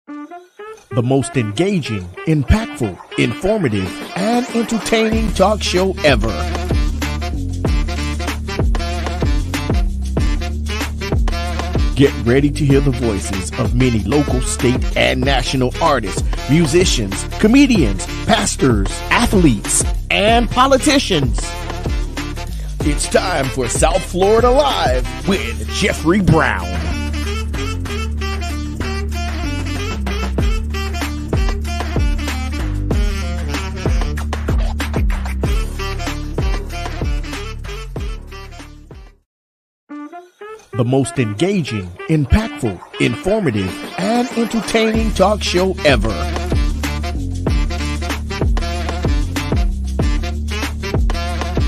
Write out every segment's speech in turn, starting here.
The most engaging, impactful, informative, and entertaining talk show ever. Get ready to hear the voices of many local, state, and national artists, musicians, comedians, pastors, athletes, and politicians. It's time for South Florida Live with Jeffrey Brown. The most engaging, impactful, informative, and entertaining talk show ever.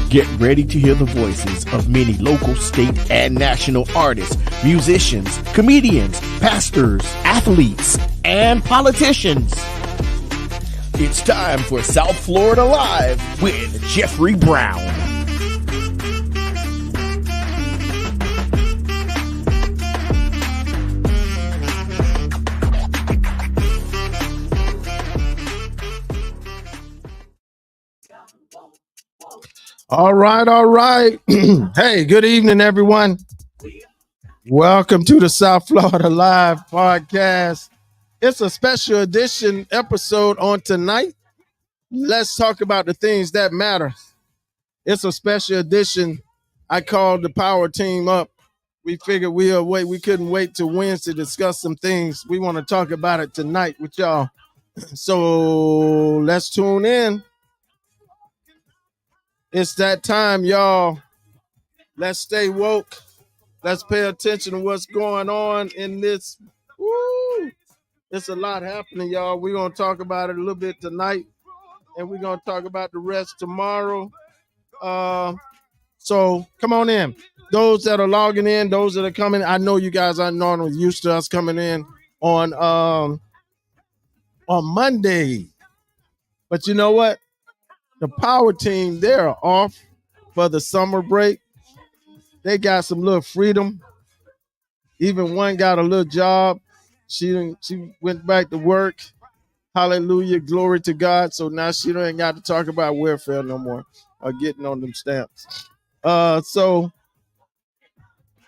Get ready to hear the voices of many local, state, and national artists, musicians, comedians, pastors, athletes, and politicians. It's time for South Florida Live with Jeffrey Brown. All right. Hey, good evening, everyone. Welcome to the South Florida Live podcast. It's a special edition episode on tonight. Let's talk about the things that matter. It's a special edition. I called the power team up. We figured we couldn't wait till Wednesday to discuss some things. We want to talk about it tonight with y'all. So let's tune in. It's that time, y'all. Let's stay woke. Let's pay attention to what's going on in this. Woo! It's a lot happening, y'all. We're going to talk about it a little bit tonight, and we're going to talk about the rest tomorrow. So come on in. Those that are logging in, those that are coming, I know you guys aren't normally used to us coming in on Monday. But you know what? The power team, they're off for the summer break. They got some little freedom. Even one got a little job. She went back to work. Hallelujah, glory to God. So now she ain't got to talk about welfare no more or getting on them stamps. Come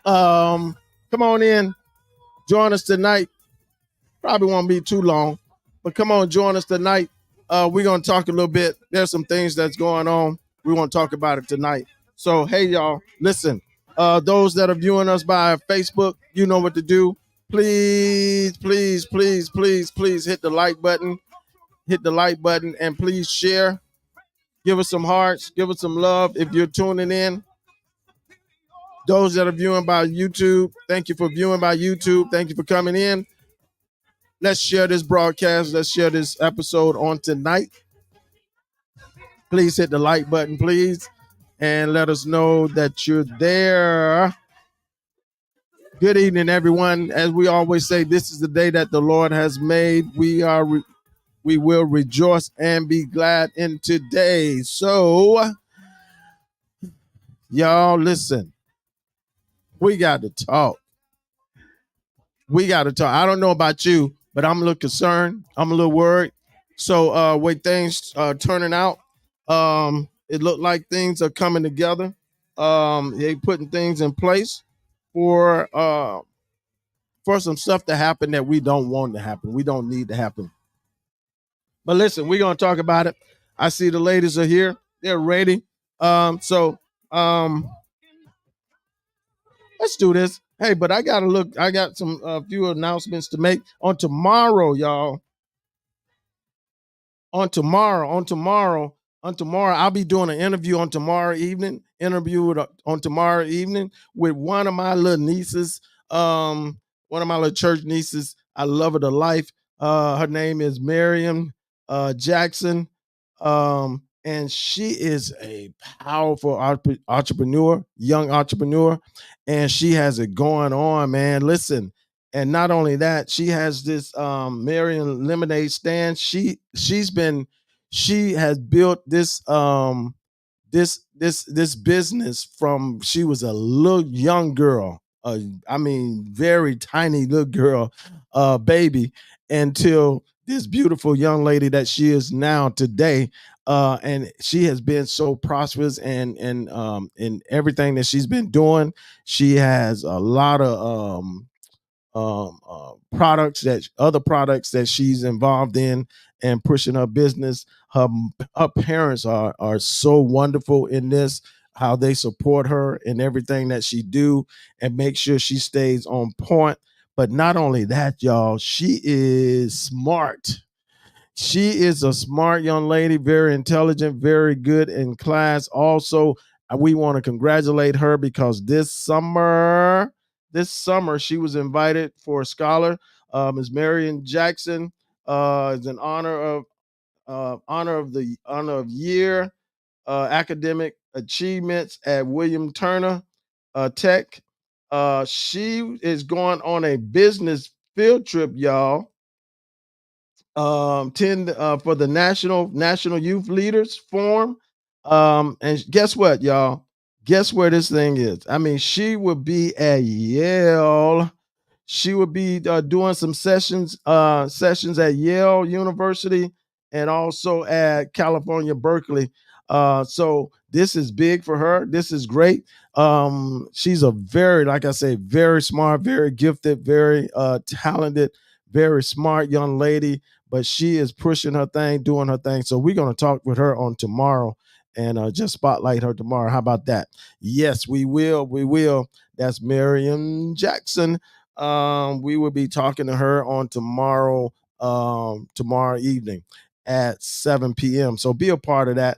on in. Join us tonight. Probably won't be too long, but come on, join us tonight. We're going to talk a little bit. There's some things that's going on. We want to talk about it tonight. So, hey, y'all, listen. Those that are viewing us by Facebook, you know what to do. Please hit the like button. Hit the like button and please share. Give us some hearts. Give us some love if you're tuning in. Those that are viewing by YouTube, thank you for viewing by YouTube. Thank you for coming in. Let's share this broadcast. Let's share this episode on tonight. Please hit the like button, please, and let us know that you're there. Good evening, everyone. As we always say, this is the day that the Lord has made. We will rejoice and be glad in today. So, y'all, listen. We got to talk. I don't know about you, but I'm a little concerned. I'm a little worried. So way things are turning out, it looked like things are coming together. They putting things in place for some stuff to happen that we don't want to happen. We don't need to happen. But listen, we're going to talk about it. I see the ladies are here. They're ready. Let's do this. Hey, but I got some few announcements to make on tomorrow, y'all. On tomorrow, I'll be doing an interview on tomorrow evening. With one of my little nieces, one of my little church nieces. I love her to life. Her name is Miriam Jackson, and she is a powerful entrepreneur, young entrepreneur, and she has it going on, man. Listen, and not only that, she has this Miriam lemonade stand. She has built this this business from she was a little young girl, I mean, very tiny little girl, baby, until this beautiful young lady that she is now today. And she has been so prosperous and in everything that she's been doing. She has a lot of other products that she's involved in and pushing her business. Her parents are so wonderful in this, how they support her in everything that she do and make sure she stays on point. But not only that, y'all, she is smart. She is a smart young lady, very intelligent, very good in class. Also, we want to congratulate her because this summer she was invited for a scholar. Ms. Marion Jackson is an honor of year academic achievements at William Turner Tech. She is going on a business field trip, y'all, 10 for the National Youth Leaders Forum. And guess what, y'all? Guess where this thing is? I mean, she will be at Yale. She will be doing some sessions at Yale University and also at California Berkeley. So this is big for her. This is great. She's a very, like I say, very smart, very gifted, very talented, very smart young lady. But she is pushing her thing, doing her thing. So we're gonna talk with her on tomorrow and just spotlight her tomorrow. How about that? Yes, we will. We will. That's Marion Jackson. We will be talking to her on tomorrow evening at 7 p.m. So be a part of that.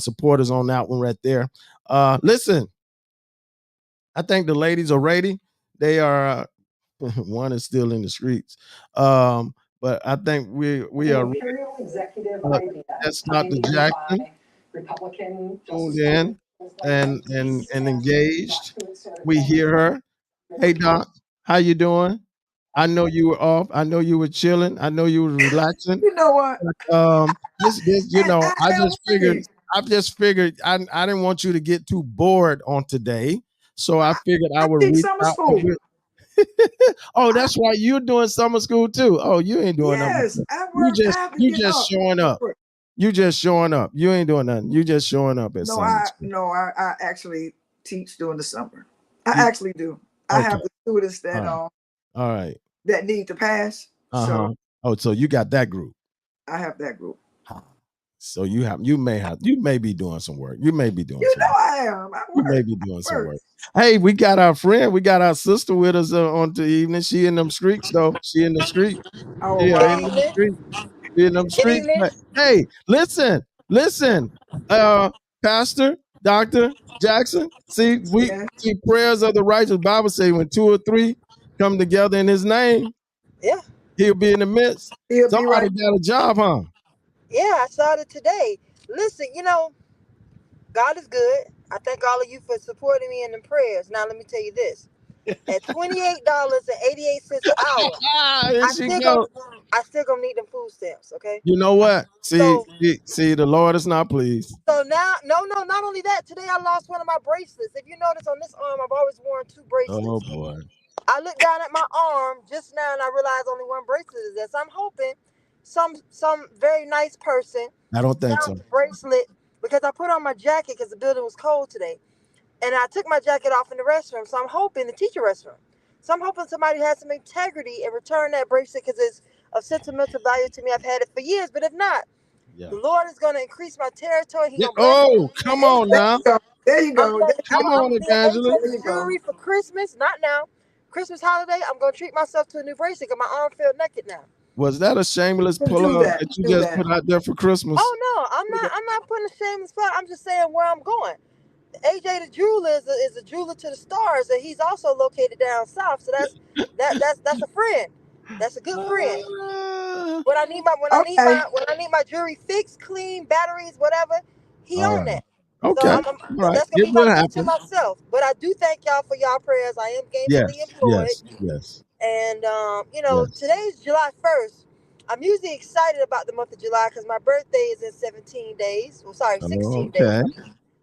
Support us on that one right there. Listen, I think the ladies are ready. They are one is still in the streets. But I think we are Imperial executive uh, idea that's Dr. pioneered Jackson by Republican tuned Justice in President and brought engaged. to its We hear her. Hey Doc, how you doing? I know you were off. I know you were chilling. I know you were relaxing. You know what? This, I I am just figured, ready. I didn't want you to get too bored on today, so I figured I I would teach reach summer out. school. Oh, that's right. You're doing summer school too. Oh, you ain't doing nothing. Yes, at You work. I just, have to you get just up. showing up. You just showing up. You ain't doing nothing. You just showing up at No, summer school. I actually teach during the summer. I You, actually do. I okay. have the students All right. All right. that need to pass. Uh So huh. Oh, so you got that group. I have that group. So you may be doing some work. You may be doing You some know work. I am. I You may work. be doing some work. Work. Hey, we got our sister with us on the evening. She in them streets though. She in the street. Oh Yeah, wow. in them streets. She in them Good streets. evening. But hey, listen. Pastor, Dr. Jackson. See, we Yeah. see prayers of the righteous. Bible say when two or three come together in his name, Yeah, he'll be in the midst. He'll be Somebody right. got a job, huh? yeah, I started today. Listen, God is good. I thank all of you for supporting me in the prayers. Now, let me tell you this: at $28.88 an hour, Here I she still go. gonna need them food stamps. Okay, You know what? so See, the Lord is not pleased. so now, no, not only that. Today I lost one of my bracelets. If you notice on this arm, I've always worn two Oh bracelets. boy. I looked down at my arm just now and I realized only one bracelet is there. So I'm hoping some very nice person I don't think so. found the bracelet because I put on my jacket because the building was cold today. And I took my jacket off in the restroom. So I'm hoping the teacher restroom. So I'm hoping somebody has some integrity and return that bracelet because it's of sentimental value to me. I've had it for years. But if not, Yeah. the Lord is going to increase my territory. He's Yeah. going to bless Oh, me. come on now. There you I'm go. gonna, There I'm, Come I'm on, gonna need evangelist. AJ jewelry for Christmas. Not now. Christmas holiday. I'm gonna treat myself to a new bracelet. Cause my arm feel naked now. Was that a shameless you go. Do pull-up that. that you Do just that. put out there for Christmas? Oh no, I'm not. I'm not putting a shameless plug. I'm just saying where I'm going. AJ the jeweler is a jeweler to the stars, and he's also located down south. So that's a friend. That's a good friend. Uh, When I need my Okay. when I need my jewelry fixed, clean, batteries, whatever, he all on right. that. So Okay. All right. that's gonna It be my will gift to happen. myself. But I do thank y'all for y'all prayers. I am gainfully Yes. employed. Yes. Yes. And Yes. today's July 1st. I'm usually excited about the month of July because my birthday is in 17 days. Well, sorry, Oh, 16 days. okay.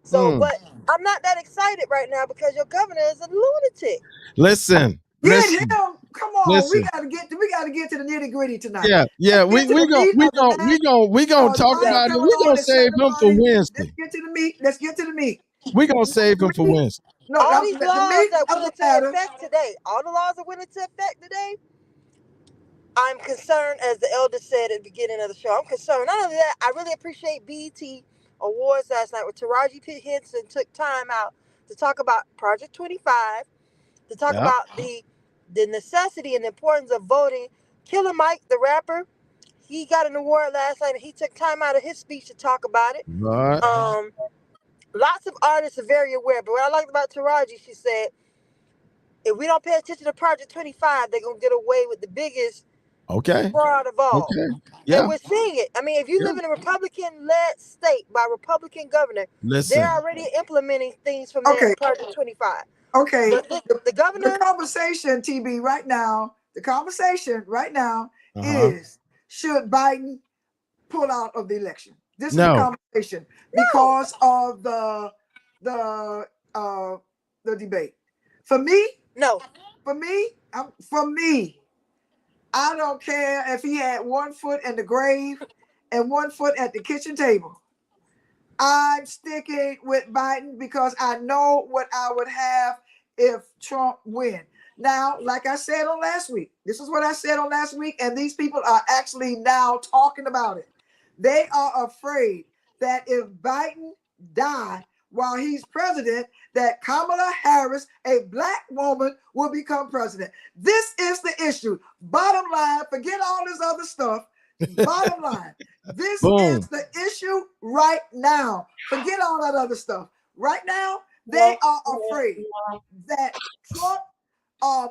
So, Mm. but I'm not that excited right now because your governor is a lunatic. Listen, Get listen, him. Come on. listen. We gotta get to the nitty gritty tonight. Yeah. Let's get to the meat of the matter. We gonna Because talk Biden about it. coming We on gonna and save him for certifying. Let's Wednesday. get to the meat. Let's get to the meat. We gonna You save him want for the meat? Wednesday. No, All these the laws meat that of went the into matter. effect today, all the laws that went into effect today, I'm concerned, as the elder said at the beginning of the show. I'm concerned. Not only that, I really appreciate BET Awards last night, where Taraji P. Henson took time out to talk about Project 25, to talk Yeah. about the necessity and importance of voting. Killer Mike, the rapper, he got an award last night, and he took time out of his speech to talk about it. Right. Lots of artists are very aware, but what I liked about Taraji, she said, if we don't pay attention to Project 25, they're gonna get away with the biggest Okay. fraud of all. Okay. And Yeah. we're seeing it. I mean, if you Yeah. live in a Republican-led state by Republican governor, Listen. they're already implementing things from Okay. their Project 25. Okay. But the The governor, conversation, TB, right now, Uh-huh. is, should Biden pull out of the election? This is the No. conversation because of the debate. For me, no. I don't care if he had 1 foot in the grave and 1 foot at the kitchen table. I'm sticking with Biden because I know what I would have if Trump win. Now, like I said on last week, this is what I said on last week, and these people are actually now talking about it. They are afraid that if Biden died while he's president, that Kamala Harris, a black woman, will become president. This is the issue. Bottom line, forget all this other stuff. Bottom line, this Boom. is the issue right now. Forget all that other stuff. Right now, they are afraid that Trump,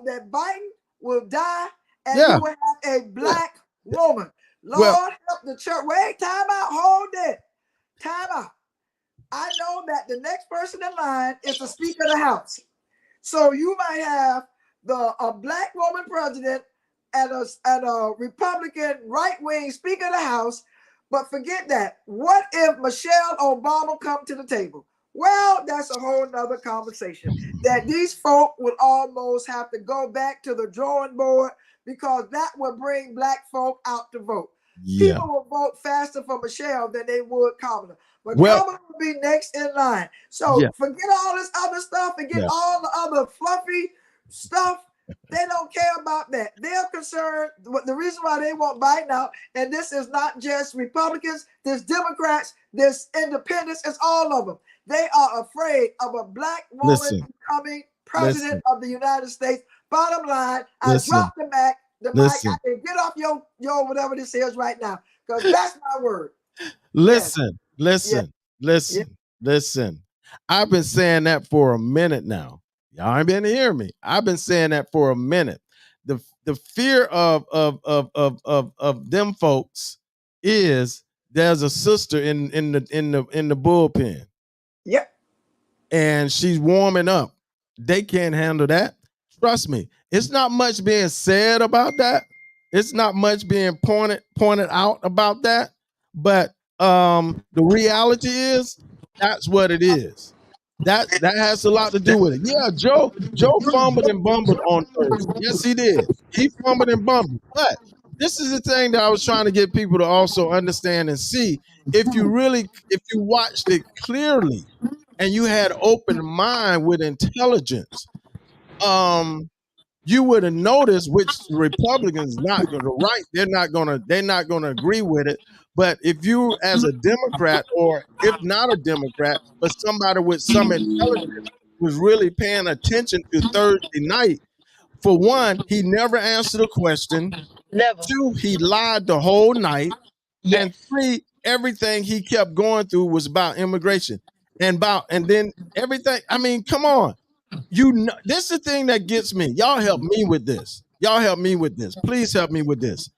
that Biden will die and Yeah. you will have a black woman. Lord Well- help the church. Wait, time out. Hold it. Time out. I know that the next person in line is the Speaker of the House. So you might have a black woman president and a Republican right-wing Speaker of the House, but forget that. What if Michelle Obama come to the table? Well, that's a whole nother conversation. That these folk would almost have to go back to the drawing board because that would bring black folk out to vote. Yeah. People will vote faster for Michelle than they would Kamala. But Well- Kamala will be next in line. So Yeah. forget all this other stuff and get Yeah. all the other fluffy stuff. They don't care about that. They're concerned. The reason why they want Biden out, and this is not just Republicans, there's Democrats, there's independents, it's all of them. They are afraid of a black woman Listen. becoming president Listen. of the United States. Bottom line, I Listen. dropped the mic. Listen. I can get off your whatever this is right now, because that's my word. Listen. Yeah. I've been saying that for a minute now. Y'all ain't been hearing me. I've been saying that for a minute. The fear of them folks is there's a sister in the bullpen. Yep. And she's warming up. They can't handle that. Trust me. It's not much being said about that. It's not much being pointed out about that. But the reality is that's what it is. That has a lot to do with it. Yeah, Joe fumbled and bumbled on Thursday. Yes, he did. He fumbled and bumbled. But this is the thing that I was trying to get people to also understand and see. If you watched it clearly and you had open mind with intelligence, you would have noticed which Republicans not going to right. They're not going to agree with it. But if you, as a Democrat, or if not a Democrat, but somebody with some intelligence was really paying attention to Thursday night, for one, he never answered a question. Never. Two, he lied the whole night. Yes. And three, everything he kept going through was about immigration and then everything. I mean, come on. You know, this is the thing that gets me. Y'all help me with this. Please help me with this.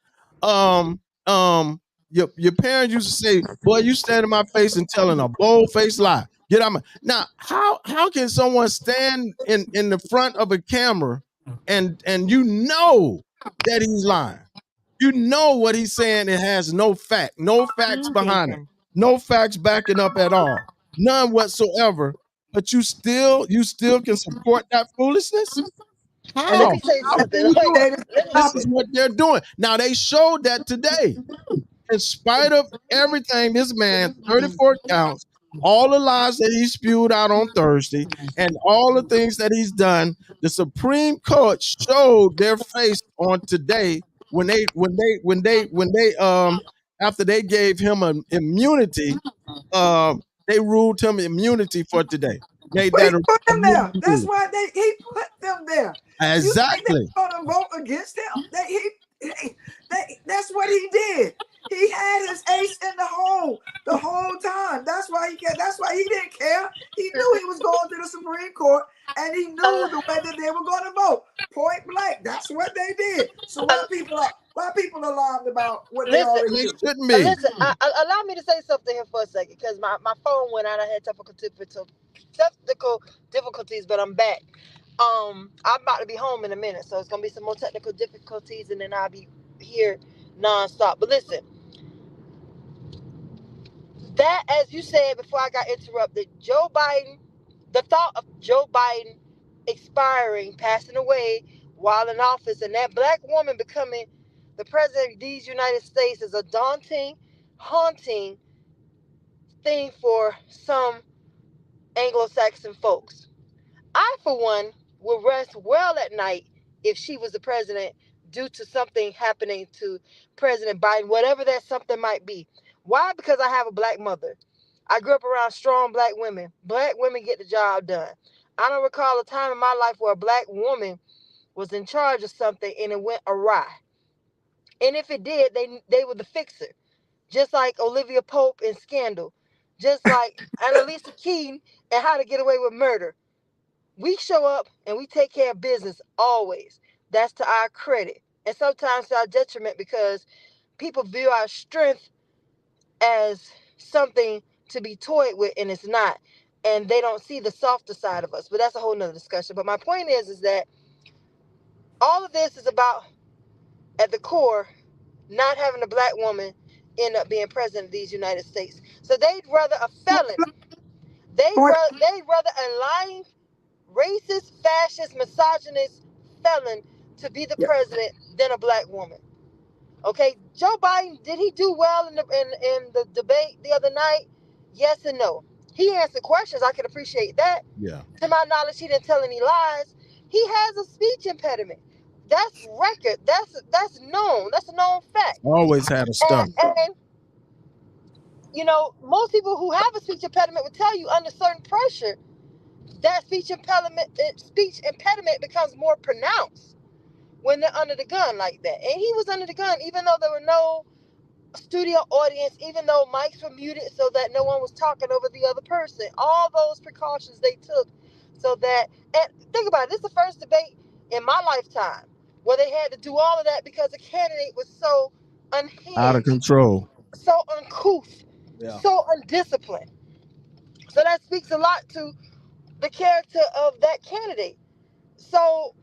Your parents used to say, "Boy, you stand in my face and telling a bold-faced lie." Get out my now. How can someone stand in the front of a camera and you know that he's lying? You know what he's saying. It has no facts behind it. No facts backing up at all. none whatsoever. But you still can support that foolishness. And How? let me say How something. can you do They it? just This stop is it. what they're doing. Now they showed that today. In spite of everything, this man, 34 counts, all the lies that he spewed out on Thursday, and all the things that he's done, the Supreme Court showed their face on today when they after they gave him an immunity, they ruled him immunity for today. Made But he that a put them there. immunity That's ruling. why he put them there. You think they're Exactly. gonna vote against him? That's what he did. He had his ace in the hole the whole time. That's why he didn't care. He knew he was going to the Supreme Court, and he knew the way that they were going to vote. Point blank. That's what they did. So why people alarmed about what they Listen, already They do? shouldn't be. listen. Allow me to say something here for a second, because my phone went out. I had technical difficulties, but I'm back. I'm about to be home in a minute, so it's gonna be some more technical difficulties, and then I'll be here nonstop. But listen, that, as you said before I got interrupted, Joe Biden, the thought of Joe Biden expiring, passing away while in office, and that black woman becoming the president of these United States is a daunting, haunting thing for some Anglo-Saxon folks. I, for one, would rest well at night if she was the president due to something happening to President Biden, whatever that something might be. Why? Because I have a black mother. I grew up around strong black women. Black women get the job done. I don't recall a time in my life where a black woman was in charge of something and it went awry. And if it did, they were the fixer. Just like Olivia Pope in Scandal. Just like Annalisa Keaton and How to Get Away with Murder. We show up and we take care of business always. That's to our credit. And sometimes to our detriment, because people view our strength as something to be toyed with, and it's not. And they don't see the softer side of us. But that's a whole nother discussion. But my point is that all of this is about, at the core, not having a black woman end up being president of these United States. So they'd rather a felon. They'd Point. rather a lying, racist, fascist, misogynist felon to be the Yeah. president than a black woman. Okay, Joe Biden, did he do well in the debate the other night? Yes and no. He answered questions. I can appreciate that. Yeah. To my knowledge, he didn't tell any lies. He has a speech impediment. That's record. That's known. That's a known fact. Always had a stump. And you know, most people who have a speech impediment would tell you under certain pressure, that speech impediment becomes more pronounced when they're under the gun like that. And he was under the gun, even though there were no studio audience, even though mics were muted so that no one was talking over the other person. All those precautions they took so that, and think about it, this is the first debate in my lifetime where they had to do all of that because the candidate was so unhinged, Out of control. so uncouth, Yeah. so undisciplined. So that speaks a lot to the character of that candidate. So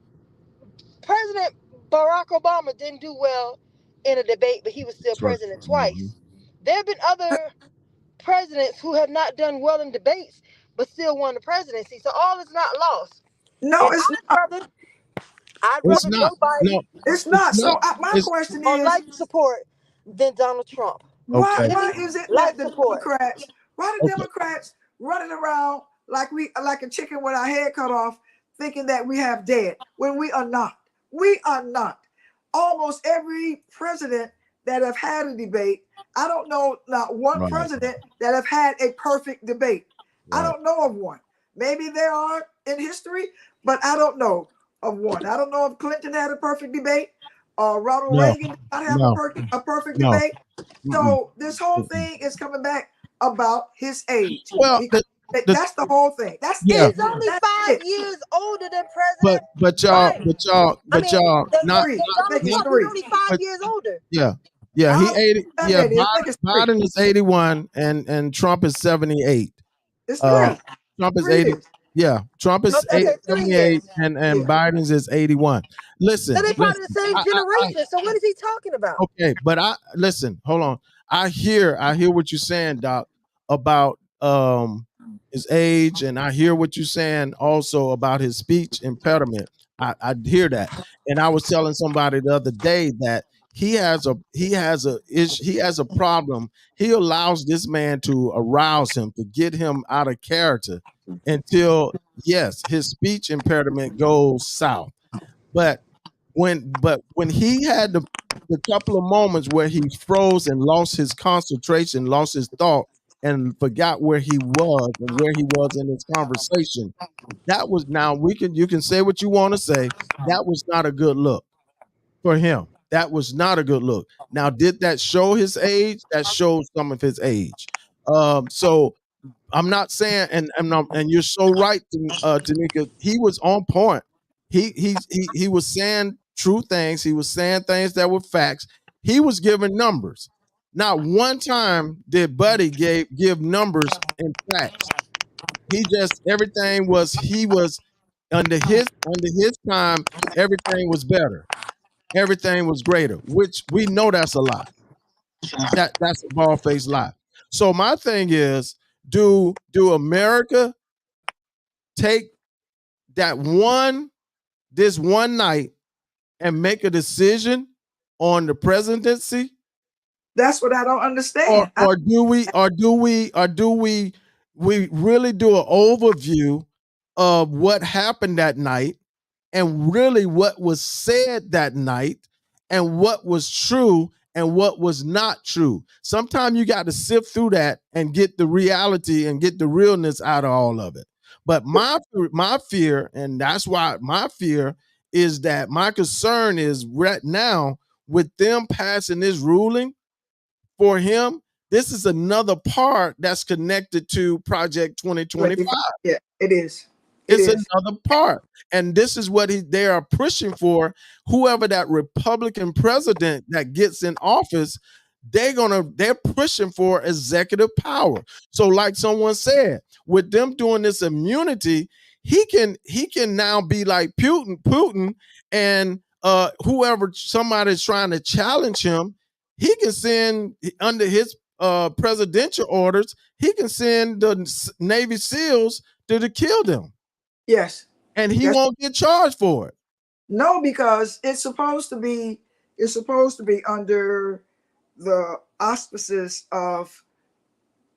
President Barack Obama didn't do well in a debate, but he was still That's right. president twice. There have been other presidents who have not done well in debates, but still won the presidency. So all is not lost. No, And it's not. I'd It's rather not. Joe Biden No. It's not. So not. my It's- question on is, life support than Donald Trump. Okay. why is it Life that the support. Democrats, Okay. running around like a chicken with our head cut off, thinking that we have dead when we are not? We are not. Almost every president that have had a debate, I don't know not one Right. president that have had a perfect debate. I Right. don't know of one. Maybe there are in history, but I don't know of one. I don't know if Clinton had a perfect debate or Ronald No. Reagan did not have No. a perfect No. debate. Mm-mm. So this whole thing is coming back about his age. Well, Because that's the whole thing. That's Yeah. it. He's only That's 5 it. years older than President but y'all, Biden. but y'all, I but mean, y'all, the not. three. Donald Make it Trump three. is only 5 But- years older. Yeah. Yeah. He 80. I Yeah. think it's three. Biden is 81, and Trump is 78. It's Uh, three. Trump is 3 80. years. Yeah. Trump is Okay, 78, and Yeah. Biden's is 81. Listen. So they part of the same I- generation. So what is he talking about? Okay, but listen, hold on. I hear what you're saying, Doc, about his age, and I hear what you're saying also about his speech impediment. I hear that, and I was telling somebody the other day that he has a problem. He allows this man to arouse him, to get him out of character until, yes, his speech impediment goes south. But when he had the couple of moments where he froze and lost his concentration, lost his thought, and forgot where he was and where he was in his conversation, that was, now you can say what you want to say. That was not a good look for him. That was not a good look. Now, did that show his age? That shows some of his age. So I'm not saying, and you're so right, Tanika. He was on point. He was saying true things. He was saying things that were facts. He was giving numbers. Not one time did Buddy give numbers and facts. He just, everything was, he was under his time. Everything was better. Everything was greater, which we know that's a lie. That's a bald faced lie. So my thing is, do America take this one night and make a decision on the presidency, That's what I don't understand. or do we really do an overview of what happened that night, and really what was said that night, and what was true and what was not true? Sometimes you got to sift through that and get the reality and get the realness out of all of it. But my fear, and that's why my fear is that my concern is right now with them passing this ruling for him. This is another part that's connected to Project 2025. Yeah, it is. It's another part. And this is what they are pushing for. Whoever that Republican president that gets in office, they're pushing for executive power. So, like someone said, with them doing this immunity, he can now be like Putin, and whoever somebody's trying to challenge him, he can send under his presidential orders, he can send the Navy SEALs to kill them. Yes. And he won't get charged for it. No, because it's supposed to be under the auspices of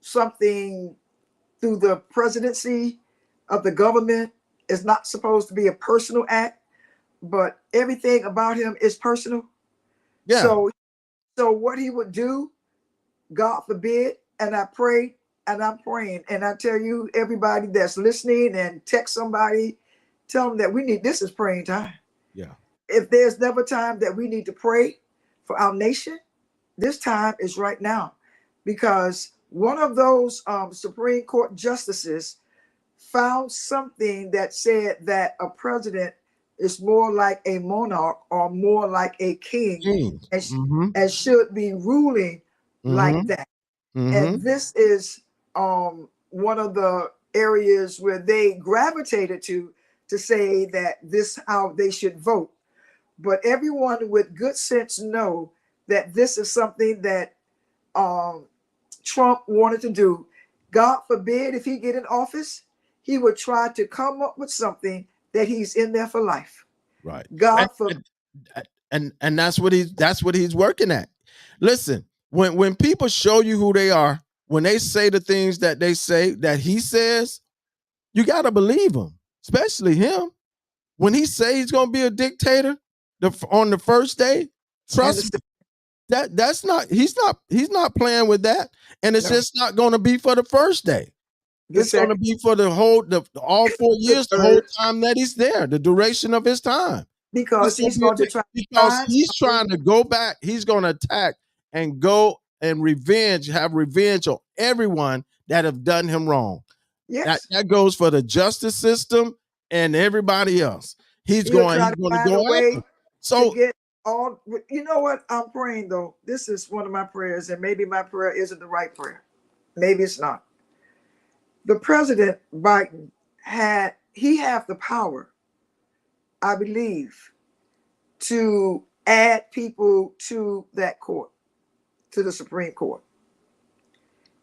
something through the presidency of the government. It's not supposed to be a personal act, but everything about him is personal. Yeah. So what he would do, God forbid, and I pray, and I'm praying, and I tell you, everybody that's listening, and text somebody, tell them that this is praying time. Yeah. If there's never time that we need to pray for our nation, this time is right now, because one of those Supreme Court justices found something that said that a president is more like a monarch or more like a king, and should be ruling like that. And this is one of the areas where they gravitated to say that this how they should vote. But everyone with good sense know that this is something that Trump wanted to do. God forbid, if he get in office, he would try to come up with something that he's in there for life. Right. God forbid. And that's what he's working at. Listen, when people show you who they are, when they say the things that they say that he says, you got to believe him, especially him. When he say he's going to be a dictator on the first day, trust me, he's not playing with that, and it's just not going to be for the first day. It's going to be for all 4 years, the whole time that he's there, the duration of his time. Because he's going to try. Because he's trying to go back. He's going to attack and go and have revenge on everyone that have done him wrong. Yes. That goes for the justice system and everybody else. He's going to go after. So get all. You know what? I'm praying though. This is one of my prayers, and maybe my prayer isn't the right prayer. Maybe it's not. The President Biden have the power, I believe, to add people to that court, to the Supreme Court.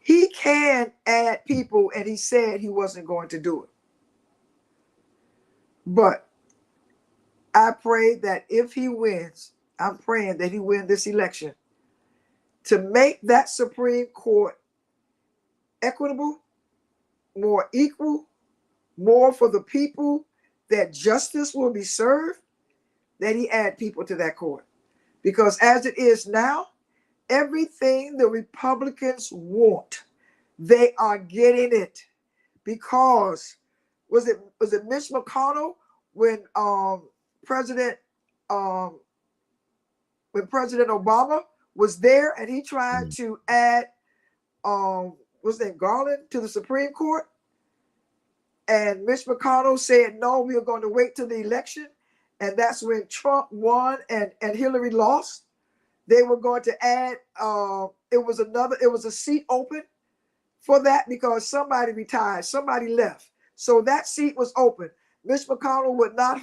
He can add people, and he said he wasn't going to do it. But I pray that if he wins, I'm praying that he win this election to make that Supreme Court equitable, more equal, more for the people, that justice will be served, that he add people to that court. Because as it is now, everything the Republicans want, they are getting it. Because was it Mitch McConnell when President Obama was there and he tried to add was that Garland to the Supreme Court? And Mitch McConnell said, no, we are going to wait till the election. And that's when Trump won and Hillary lost. They were going to add, it was a seat open for that because somebody retired, somebody left. So that seat was open. Mitch McConnell would not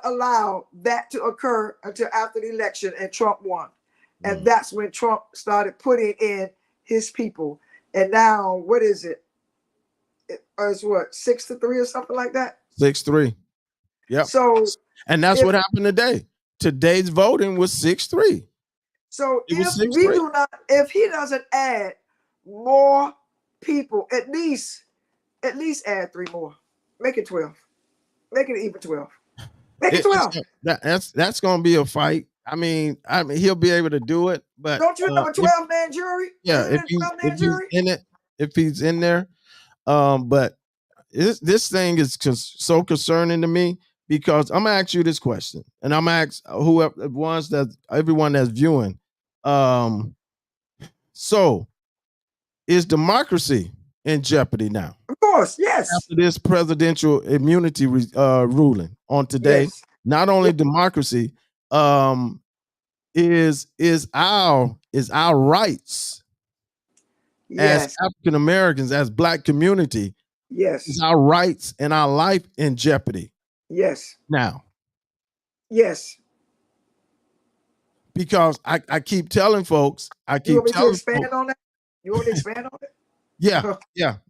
allow that to occur until after the election, and Trump won. And that's when Trump started putting in his people. And now, what is it? It's what, 6-3 or something like that? 6-3. Yep. So, and that's what happened today. Today's voting was 6-3. So if he doesn't add more people, at least add 3 more. Make it 12. Make it even 12. Make it 12. That's going to be a fight. I mean, he'll be able to do it, but don't you have a 12-man jury? Yeah, if he's in there. But this thing is so concerning to me because I'm gonna ask you this question, and I'm gonna ask everyone that's viewing. So, is democracy in jeopardy now? Of course, yes. After this presidential immunity ruling on today, yes. Not only democracy, is our rights. Yes. As African Americans, as Black community, yes, is our rights and our life in jeopardy. Yes. Now. Yes. Because I keep telling folks, You want me to expand on that? You want me to expand on it? Yeah.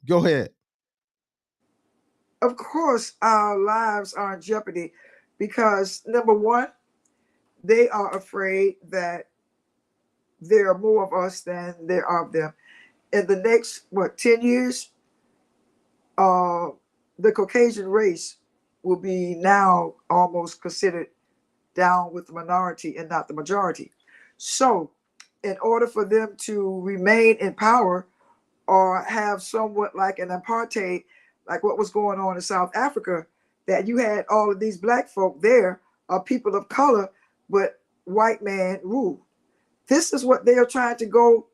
Go ahead. Of course, our lives are in jeopardy because number one, they are afraid that there are more of us than there are of them. In the next 10 years, the Caucasian race will be now almost considered down with the minority and not the majority. So in order for them to remain in power or have somewhat like an apartheid, like what was going on in South Africa, that you had all of these Black folk there are people of color, but white man rule. This is what they are trying to go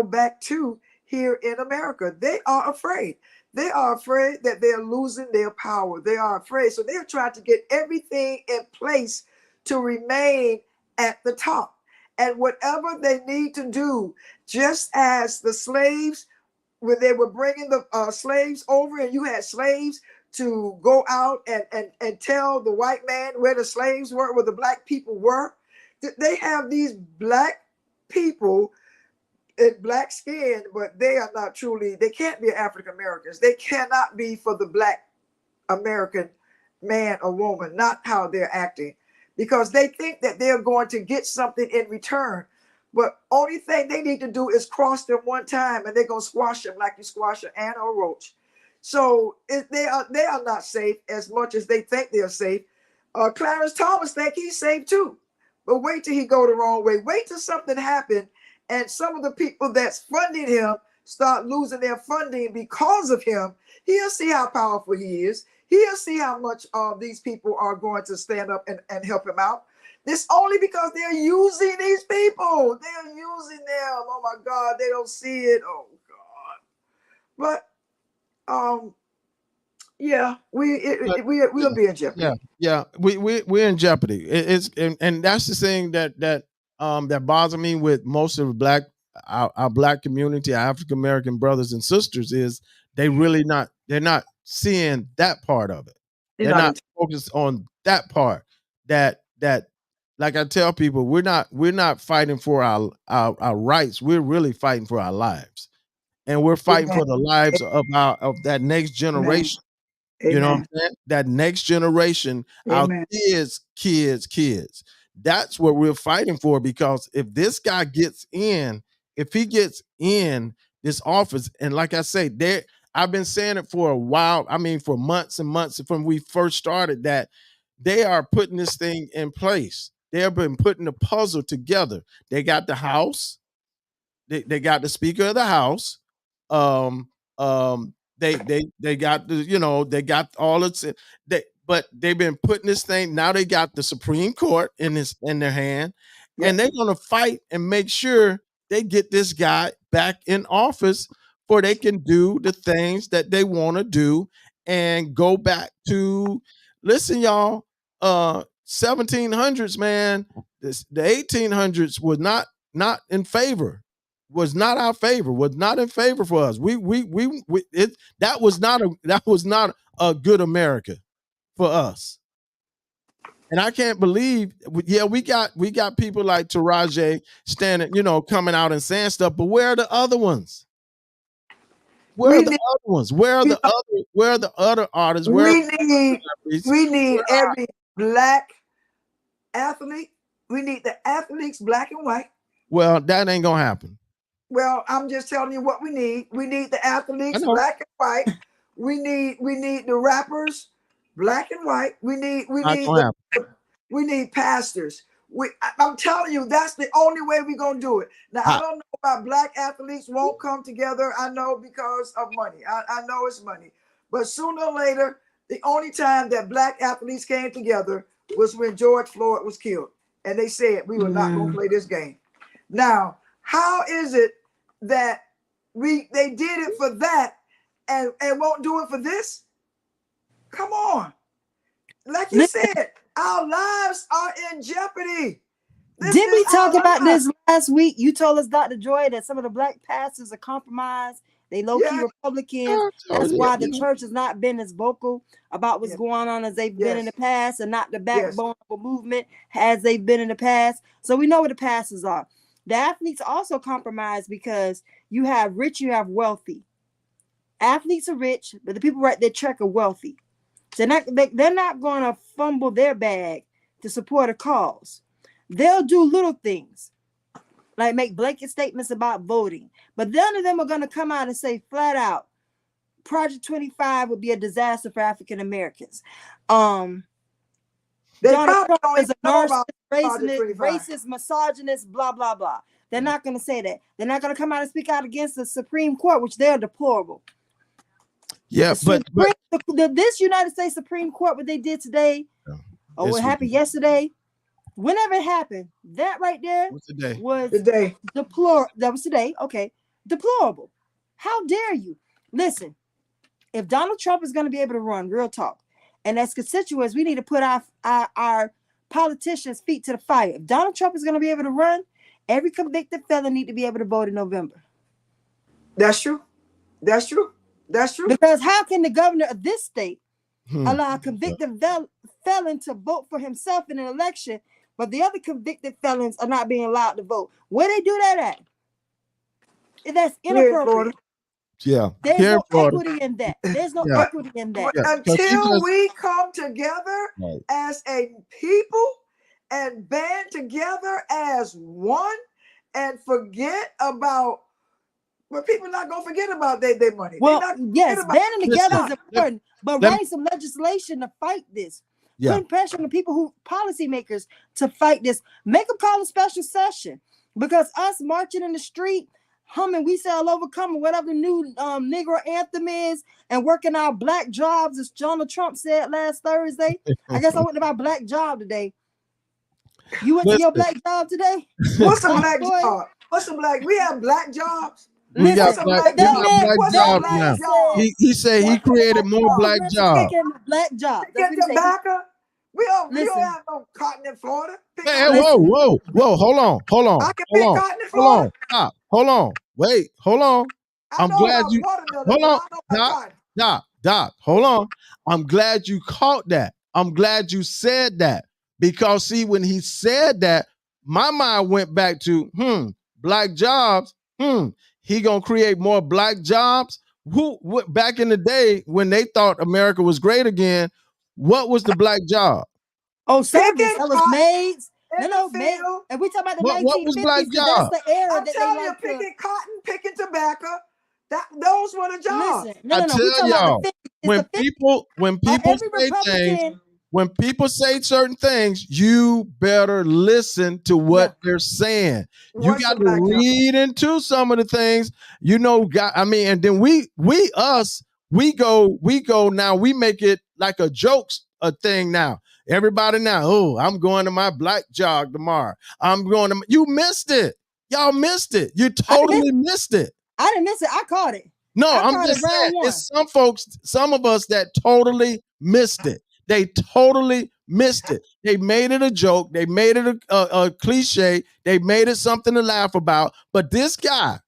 back to here in America. They are afraid. They are afraid that they're losing their power. They are afraid. So they're trying to get everything in place to remain at the top. And whatever they need to do, just as the slaves, when they were bringing the slaves over and you had slaves to go out and tell the white man where the slaves were, where the Black people were, they have these Black people in Black skin, but they are not truly, they can't be African Americans. They cannot be for the Black American man or woman, not how they're acting, because they think that they're going to get something in return. But only thing they need to do is cross them one time and they're going to squash them like you squash an ant or a roach. So they are not safe as much as they think they're safe. Clarence Thomas think he's safe too. But wait till he go the wrong way. Wait till something happen and some of the people that's funding him start losing their funding because of him. He'll see how powerful he is. He'll see how much these people are going to stand up and help him out. This only because they're using these people. They're using them. Oh my God, they don't see it. Oh God. But yeah, we'll be in jeopardy. Yeah, we're in jeopardy. And that's the thing that bothers me with most of our Black community, our African American brothers and sisters, is they're not seeing that part of it. They're not focused on that part. That like I tell people, we're not fighting for our rights. We're really fighting for our lives. and we're fighting Amen. for the lives of that next generation. Amen. You know what I'm saying? That next generation, Amen. our kids. That's what we're fighting for, because if this guy gets in, if he gets in this office, and like I say, I've been saying it for a while. I mean, for months and months from we first started, that they are putting this thing in place. They have been putting the puzzle together. They got the House. They got the Speaker of the House. They got the, they got all its but they've been putting this thing. Now they got the Supreme Court in their hand, and they're gonna fight and make sure they get this guy back in office, for they can do the things that they want to do and go back to, listen, y'all, 1700s, man. The 1800s was not in favor. Was not our favor. Was not in favor for us. That was not a good America for us. And I can't believe, we got people like Taraji standing, coming out and saying stuff, but where are the other ones? Where are the other ones? Where are the other artists? We need every black athlete. We need the athletes, black and white. Well, that ain't gonna happen. Well, I'm just telling you what we need. We need the athletes, black and white. We need the rappers, black and white. We need pastors. I'm telling you, that's the only way we're gonna do it. Now, I don't know about black athletes won't come together. I know, because of money. I know it's money. But sooner or later, the only time that black athletes came together was when George Floyd was killed. And they said we were not gonna play this game. Now, how is it that they did it for that and won't do it for this? Come on. Like you said, our lives are in jeopardy. Did we talk about this last week? You told us, Dr. Joy, that some of the black pastors are compromised. They low-key Republicans. That's why the church has not been as vocal about what's going on as they've been in the past, and not the backbone of a movement as they've been in the past. So we know what the pastors are. The athletes also compromise, because you have rich, you have wealthy. Athletes are rich, but the people right there track are wealthy. They're not going to fumble their bag to support a cause. They'll do little things, like make blanket statements about voting, but none of them are going to come out and say flat out, Project 25 would be a disaster for African Americans. Donald Trump is a narcissist, racist, misogynist, blah, blah, blah. They're not going to say that. They're not going to come out and speak out against the Supreme Court, which they're deplorable. Yeah, but this United States Supreme Court, what they did today, or what happened yesterday, whenever it happened, that right there was deplorable. That was today. Okay, deplorable. How dare you? Listen, if Donald Trump is going to be able to run, real talk, and as constituents, we need to put our politicians' feet to the fire. If Donald Trump is going to be able to run, every convicted felon need to be able to vote in November. That's true. That's true. That's true. Because how can the governor of this state allow a convicted felon to vote for himself in an election, but the other convicted felons are not being allowed to vote? Where they do that at? That's inappropriate. Yeah. There's no equity in that. There's no equity in that. Until we come together as a people and band together as one and forget about, but people are not going to forget about their money. Well, yes, banding together is important, but writing some legislation to fight this. Putting pressure on the people policymakers to fight this. Make them call a special session, because us marching in the street, humming "We Shall Overcome" or whatever the new Negro anthem is, and working our black jobs, as Donald Trump said last Thursday. I guess I went to my black job today. You went to your black job today? What's a black job? We have black jobs. We got black jobs now. He said he created more black jobs. Black jobs. Get tobacco. We don't have no cotton in Florida. Hey, whoa. Hold on. I can pick cotton in Florida. Hold on. Wait, hold on. I'm glad you. Hold on. Doc. Hold on. I'm glad you caught that. I'm glad you said that, because see, when he said that, my mind went back to black jobs. he gonna create more black jobs. Back in the day when they thought America was great again, what was the black job? Oh, service. Picking That was cotton maids. in No, the maids. field. And we talk about the What was 1950s, black 'cause job? that's the era I'm that telling they you, like to picking cotton, picking tobacco. Those were the jobs. listen. I No. We tell talking about y'all, the 50s. It's when the 50s. people Every say things, Republican. when people say certain things, you better listen to what they're saying. You What's got the to black job? read into some of the things, and then we go now, we make it like a jokes a thing now. Everybody now, oh, I'm going to my black jog tomorrow. You missed it. Y'all missed it. You totally missed it. I didn't miss it. I caught it. No, I I'm caught just it round saying, one. it's some of us that totally missed it. They totally missed it. They made it a joke. They made it a cliche. They made it something to laugh about. But this guy,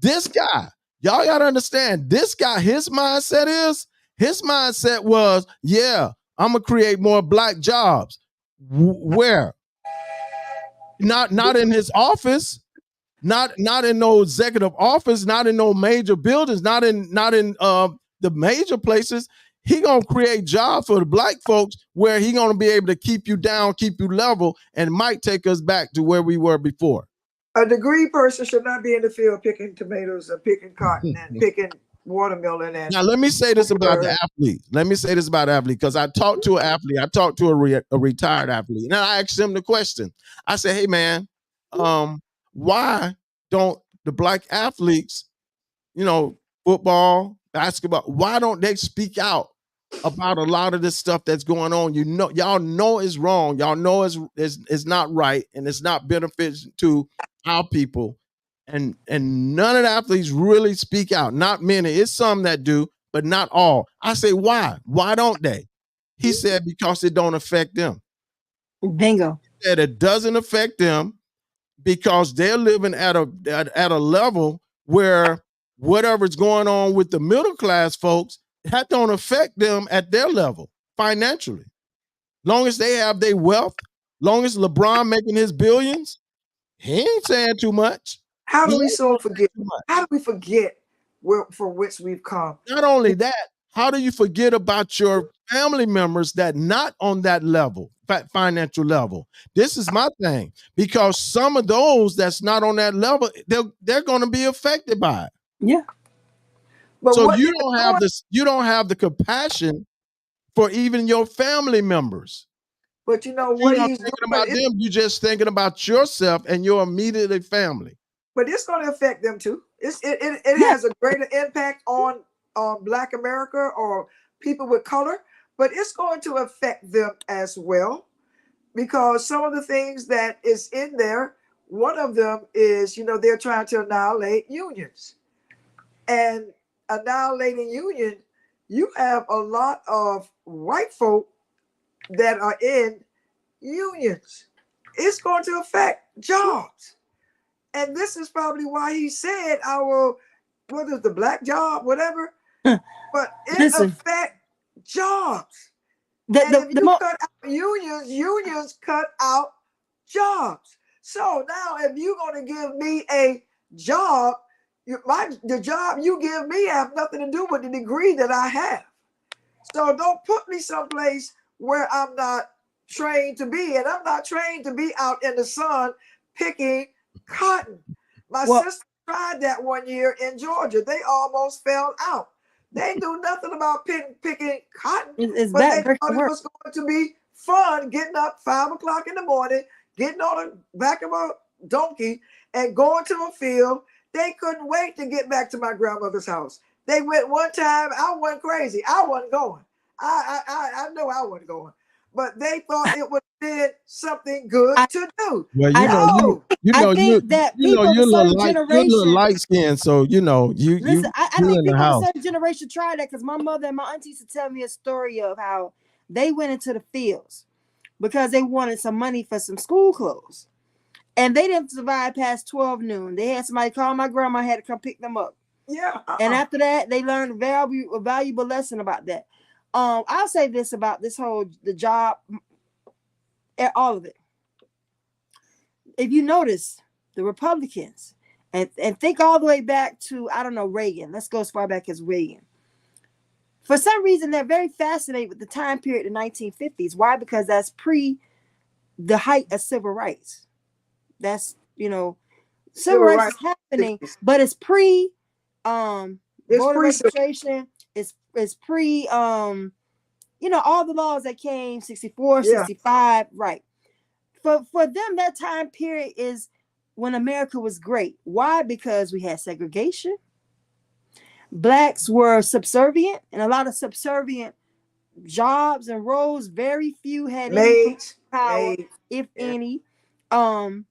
y'all got to understand, this guy, his mindset was, yeah, I'm going to create more black jobs. Where? Not in his office. Not in no executive office, not in no major buildings, not in the major places. He gonna create jobs for the black folks where he gonna be able to keep you down, keep you level, and might take us back to where we were before. A degree person should not be in the field picking tomatoes and picking cotton and picking watermelon. And now let me say this about the athlete. Because I talked to an athlete. I talked to a retired athlete, and I asked him the question. I said, "Hey man, why don't the black athletes, football, basketball, why don't they speak out about a lot of this stuff that's going on? Y'all know it's wrong. Y'all know it's not right, and it's not beneficial to our people. And none of the athletes really speak out. Not many. It's some that do, but not all. I say, why? Why don't they? He said, because it don't affect them. Bingo. He said it doesn't affect them because they're living at a level where whatever's going on with the middle class folks, that don't affect them at their level financially. Long as they have their wealth, long as LeBron making his billions, he ain't saying too much. How do we forget? How do we forget for which we've come? Not only that, how do you forget about your family members that not on that level, financial level? This is my thing, because some of those that's not on that level, they're going to be affected by it. Yeah. But so you don't have the compassion for even your family members. But you know what he's thinking about them, you're just thinking about yourself and your immediate family. But it's going to affect them too. It has a greater impact on Black America or people with color, but it's going to affect them as well, because some of the things that is in there, one of them is, they're trying to annihilate unions. And annihilating union, you have a lot of white folk that are in unions. It's going to affect jobs. And this is probably why he said, whether it's the black job, whatever, but it affects jobs. If you cut out unions cut out jobs. So now if you're going to give me a job, the job you give me have nothing to do with the degree that I have. So don't put me someplace where I'm not trained to be. And I'm not trained to be out in the sun picking cotton. My sister tried that one year in Georgia. They almost fell out. They knew nothing about picking cotton, but they thought it was going to be fun getting up 5 o'clock in the morning, getting on the back of a donkey and going to a field. They couldn't wait to get back to my grandmother's house. They went one time. I went crazy. I wasn't going. I know I wasn't going. But they thought it would have been something good to do. Well, you're a little light skinned, so I think people of a certain generation tried that, because my mother and my auntie used to tell me a story of how they went into the fields because they wanted some money for some school clothes. And they didn't survive past 12 noon. They had somebody call my grandma, had to come pick them up. Yeah. And after that, they learned a valuable lesson about that. I'll say this about the job, all of it. If you notice, the Republicans And think all the way back to, I don't know, Reagan. Let's go as far back as Reagan. For some reason, they're very fascinated with the time period in the 1950s. Why? Because that's pre the height of civil rights. That's, civil rights is happening, but it's pre voter registration. It's pre all the laws that came 64, 65, right. For them, that time period is when America was great. Why? Because we had segregation. Blacks were subservient, and a lot of subservient jobs and roles. Very few had any power, if any. What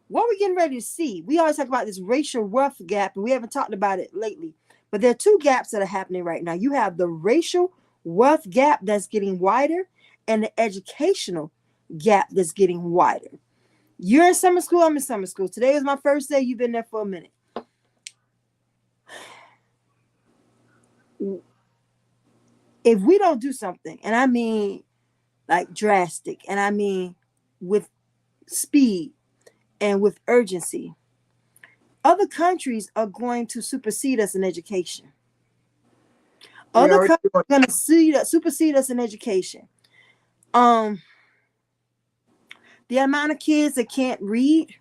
we're getting ready to see, we always talk about this racial wealth gap, and we haven't talked about it lately. But there are two gaps that are happening right now. You have the racial wealth gap that's getting wider, and the educational gap that's getting wider. You're in summer school, I'm in summer school. Today is my first day. You've been there for a minute. If we don't do something, and I mean like drastic, and I mean with speed and with urgency, other countries are going to supersede us in education. Other countries are going to supersede us in education. The amount of kids that can't read,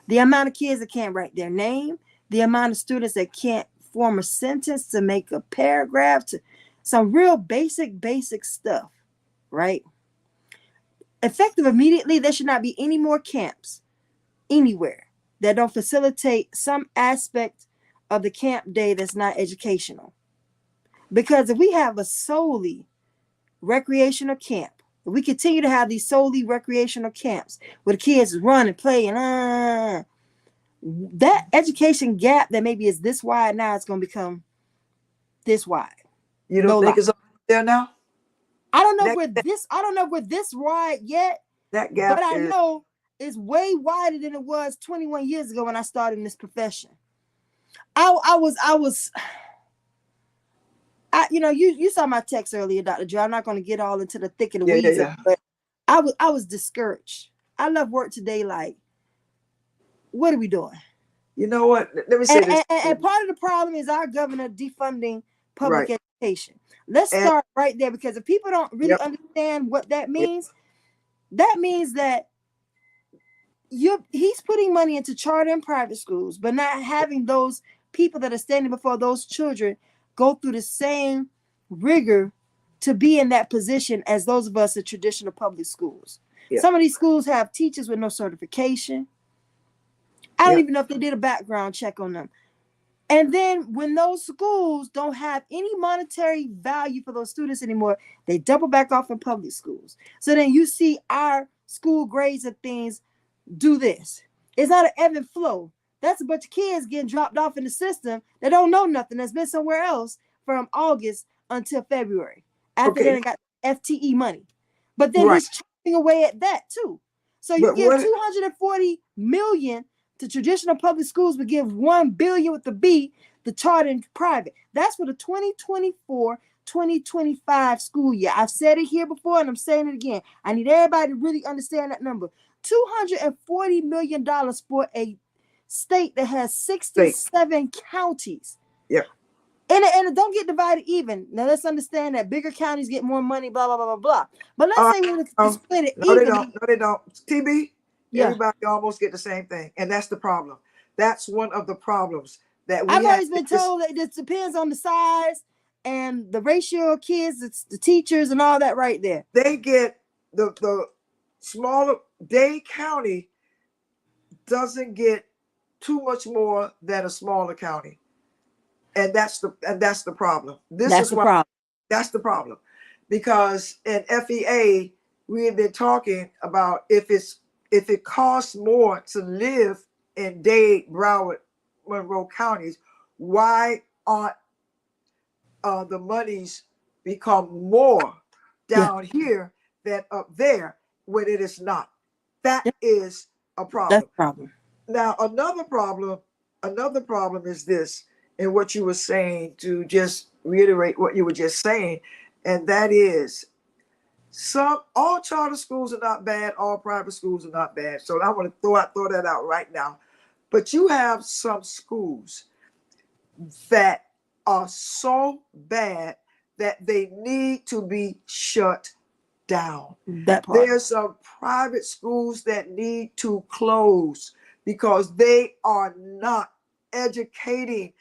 the amount of kids that can't write their name, the amount of students that can't form a sentence, to make a paragraph, to some real basic stuff, right? Effective immediately, there should not be any more camps anywhere that don't facilitate some aspect of the camp day that's not educational. Because if we have a solely recreational camp, if we continue to have these solely recreational camps where the kids run and play and that education gap that maybe is this wide now, it's going to become this wide. You don't think it's there now? I don't know if we're this wide yet. That gap, but I know it's way wider than it was 21 years ago when I started in this profession. You saw my text earlier, Dr. Joe. I'm not going to get all into the thick of the weeds, but I was discouraged. I left work today like, what are we doing? You know what? Let me say this. And part of the problem is our governor defunding public education. Let's start right there, because if people don't really understand what that means, that means that he's putting money into charter and private schools, but not having those people that are standing before those children go through the same rigor to be in that position as those of us at traditional public schools. Some of these schools have teachers with no certification. I don't even know if they did a background check on them. And then when those schools don't have any monetary value for those students anymore, they double back off in public schools. So then you see our school grades and things do this. It's not an ebb and flow. That's a bunch of kids getting dropped off in the system that don't know nothing, that's been somewhere else from August until February. After they got FTE money. But then he's chipping away at that too. So you give $240 million to traditional public schools, but give $1 billion with the B, the charter and private. That's for the 2024-2025 school year. I've said it here before and I'm saying it again. I need everybody to really understand that number. $240 million for a state that has 67 counties. And don't get divided even. Now let's understand that bigger counties get more money, blah, blah, blah, blah, blah. But let's say we split it even. No, they don't. TB, everybody almost get the same thing. And that's the problem. That's one of the problems that we I've always been told that it depends on the size and the ratio of kids, it's the teachers and all that right there. They get the smaller Dade County doesn't get too much more than a smaller county. And that's the problem. That's the problem. Because in FEA, we have been talking about if it costs more to live in Dade, Broward, Monroe counties, why aren't the monies become more down here than up there when it is not? That is a problem. That's a problem. Now, another problem is this, and what you were saying, to just reiterate what you were just saying, and that is all charter schools are not bad, all private schools are not bad. So I want to throw that out right now. But you have some schools that are so bad that they need to be shut down. That part. There's some private schools that need to close because they are not educating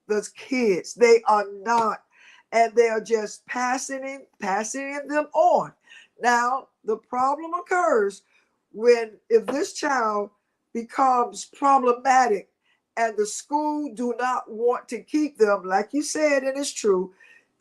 those kids. They are not, and they are just passing them on. Now, the problem occurs if this child becomes problematic and the school do not want to keep them, like you said, and it's true,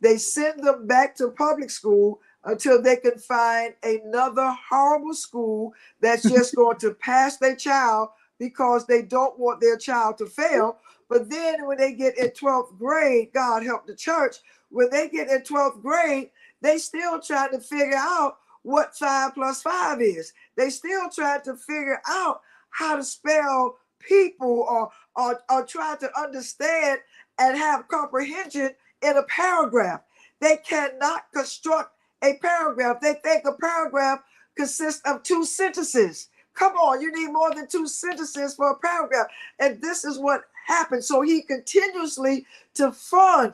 they send them back to public school until they can find another horrible school that's just going to pass their child because they don't want their child to fail. But then when they get in 12th grade, God help the church, when they get in 12th grade, they still trying to figure out what 5 + 5 is. They still trying to figure out how to spell people or try to understand and have comprehension in a paragraph. They cannot construct a paragraph. They think a paragraph consists of 2 sentences. Come on, you need more than 2 sentences for a paragraph. And this is what happened. So he continuously to fund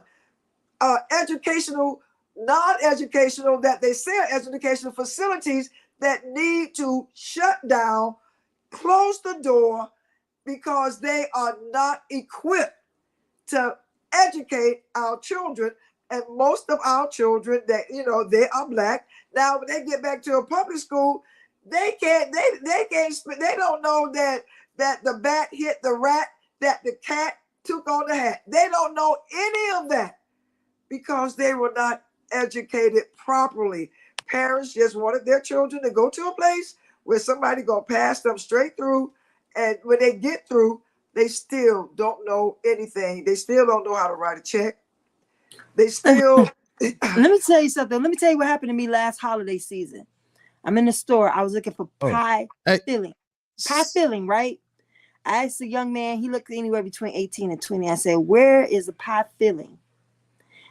educational, non-educational, that they say are educational facilities that need to shut down, close the door, because they are not equipped to educate our children. And most of our children that, they are Black. Now, when they get back to a public school, they don't know that the bat hit the rat, that the cat took on the hat. They don't know any of that because they were not educated properly. Parents just wanted their children to go to a place where somebody gonna pass them straight through, and when they get through, they still don't know anything. They still don't know how to write a check. They still. Let me tell you something. Let me tell you what happened to me last holiday season. I'm in the store. I was looking for pie filling. Pie filling, right? I asked a young man. He looked anywhere between 18 and 20. I said, "Where is the pie filling?"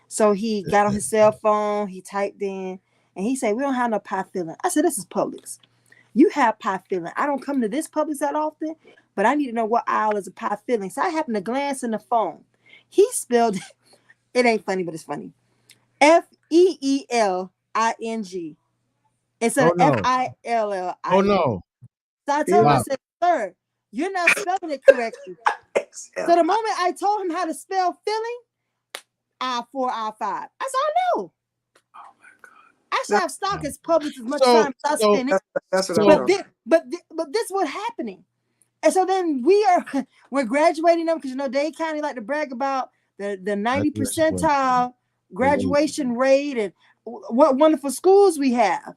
So he got on his cell phone. He typed in, and he said, "We don't have no pie filling." I said, "This is Publix. You have pie filling. I don't come to this Publix that often, but I need to know what aisle is a pie filling." So I happened to glance in the phone. He spelled it. It ain't funny, but it's funny. FEELING instead of FILLING. Oh no! So I told him, I said, "Sir, you're not spelling it correctly." So the moment I told him how to spell filling, I 4, I 5. I said, "I know." Oh my God! I should have stock as Publix as much time as I spend it. That's what I'm doing. But this was happening, and so then we're graduating them because Dade County like to brag about the 90 percentile graduation rate and what wonderful schools we have.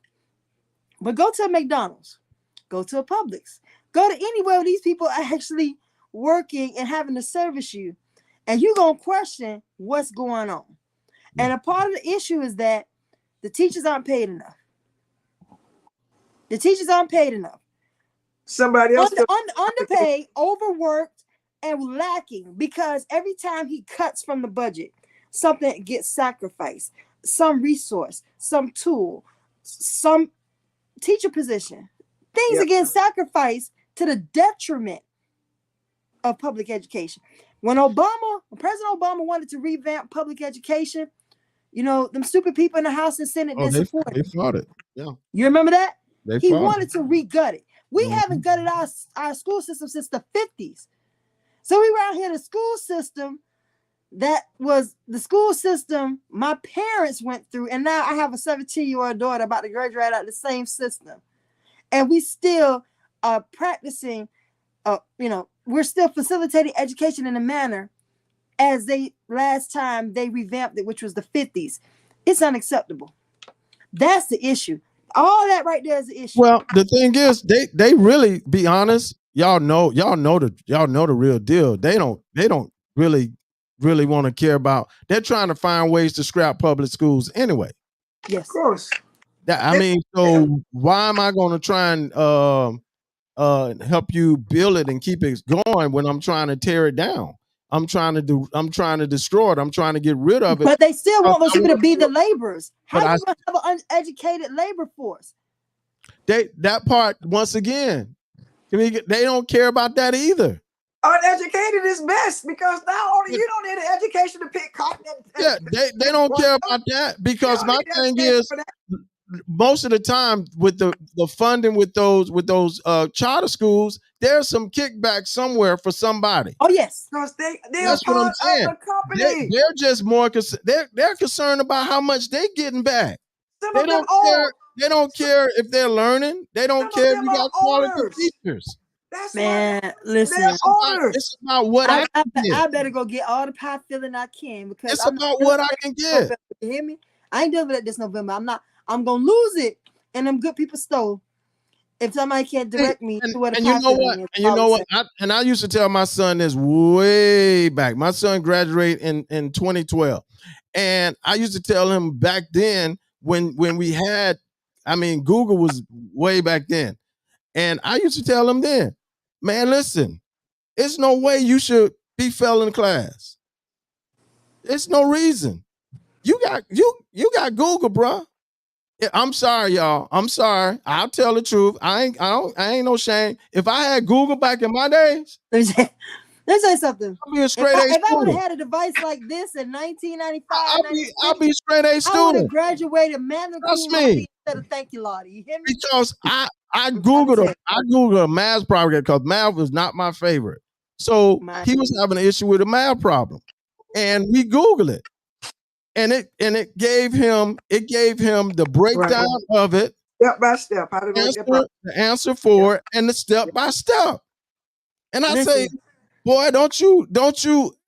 But go to a McDonald's, go to a Publix, go to anywhere where these people are actually working and having to service you, and you're gonna question what's going on. And a part of the issue is that the teachers aren't paid enough. The teachers aren't paid enough. Somebody else underpaid, overworked, and lacking, because every time he cuts from the budget, something gets sacrificed. Some resource, some tool, some teacher position. Things are getting sacrificed to the detriment of public education. When President Obama wanted to revamp public education, them stupid people in the House and Senate didn't support it. They fought it. Yeah. You remember that? He fought wanted to re-gut it. We haven't gutted our school system since the 50s. So we were out here, the school system that was the school system my parents went through, and now I have a 17-year-old daughter about to graduate out of the same system. And we still are practicing, we're still facilitating education in a manner as last time they revamped it, which was the 50s. It's unacceptable. That's the issue. All that right there is the issue. Well, the thing is, they really, be honest, y'all know the real deal. They don't really want to care about. They're trying to find ways to scrap public schools anyway. Yes, of course. So why am I going to try and help you build it and keep it going when I'm trying to tear it down? I'm trying to destroy it. I'm trying to get rid of it. But they still want those people to be the laborers. How are you going to have an uneducated labor force? That part, once again, they don't care about that either. Uneducated is best because not only you don't need an education to pick cotton. Yeah, they don't care about that because my thing is most of the time with the funding with those charter schools, there's some kickback somewhere for somebody. Oh yes, because they're That's what I'm part saying. of the company. They're just more they're concerned about how much they're getting back. Some They of them don't care. old. They don't care if they're learning. They don't Some of care if them you got are quality owners. teachers. That's man. why Listen, they're owners. It's about what I can get. I better go get all the pie filling I can because It's I'm about what I can get. You hear me? I ain't dealing with it this November. I'm gonna lose it in them good people store if somebody can't direct me to where the And you pie know filling what? is. And you know what? I used to tell my son this way back. My son graduated in 2012, and I used to tell him back then when we had, Google was way back then, and I used to tell him then, man, listen, it's no way you should be failing class. It's no reason. You got Google, bro. I'm sorry, y'all. I'm sorry. I'll tell the truth. I ain't no shame. If I had Google back in my days, Let me say something. I'll be a straight A If I would student. have had a device like this in 1995, I'll be a straight A I would have student. graduated magna Trust cum me. laude instead of thank you, Lottie. You hear me? Because I Googled a math problem because math was not my favorite. So he was having an issue with a math problem. And we Googled it. And it gave him the breakdown of it. Step by step. How to go the answer for it and the step by step. And I say, boy, don't you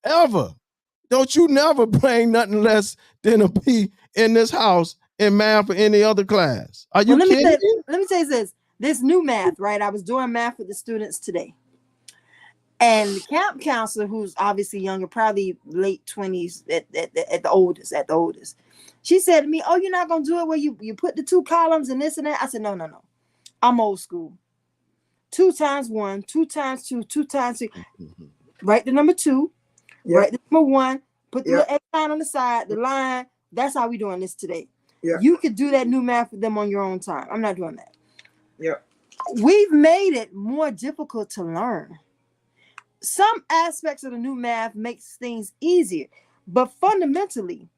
never bring nothing less than a B in this house in math or any other class. Are you kidding me? Let me tell you this new math, right? I was doing math with the students today. And the camp counselor, who's obviously younger, probably late 20s at the oldest, she said to me, "Oh, you're not gonna do it where you put the two columns and this and that?" I said, No. I'm old school. 2 times 1, 2 times 2, 2 times 3. Write the number 2, write the number 1, put the little X line on the side, the line. That's how we doing this today. You could do that new math with them on your own time. I'm not doing that. We've made it more difficult to learn. Some aspects of the new math makes things easier, but fundamentally,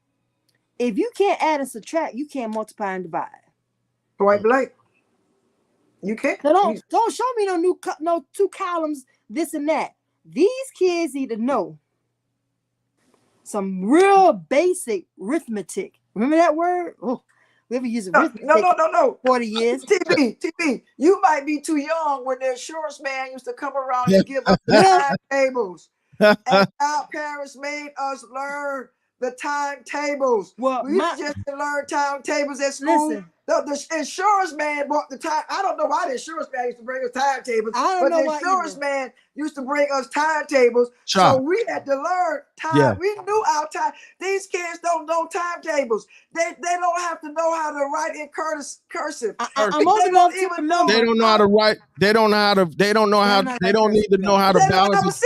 if you can't add and subtract, you can't multiply and divide. Point blank. You can't. Don't show me no 2 columns, this and that. These kids need to know some real basic arithmetic. Remember that word? Oh, we ever use arithmetic? No. 40 years. TB, you might be too young when the insurance man used to come around and give us the timetables. And our parents made us learn the timetables. Well, we used to just learn timetables at school. Listen. The insurance man brought the time. I don't know why the insurance man used to bring us timetables, but the insurance man used to bring us timetables. So we had to learn time. Yeah. We knew our time. These kids don't know timetables. They don't have to know how to write in cursive. They don't know how to write. They don't need to know how to balance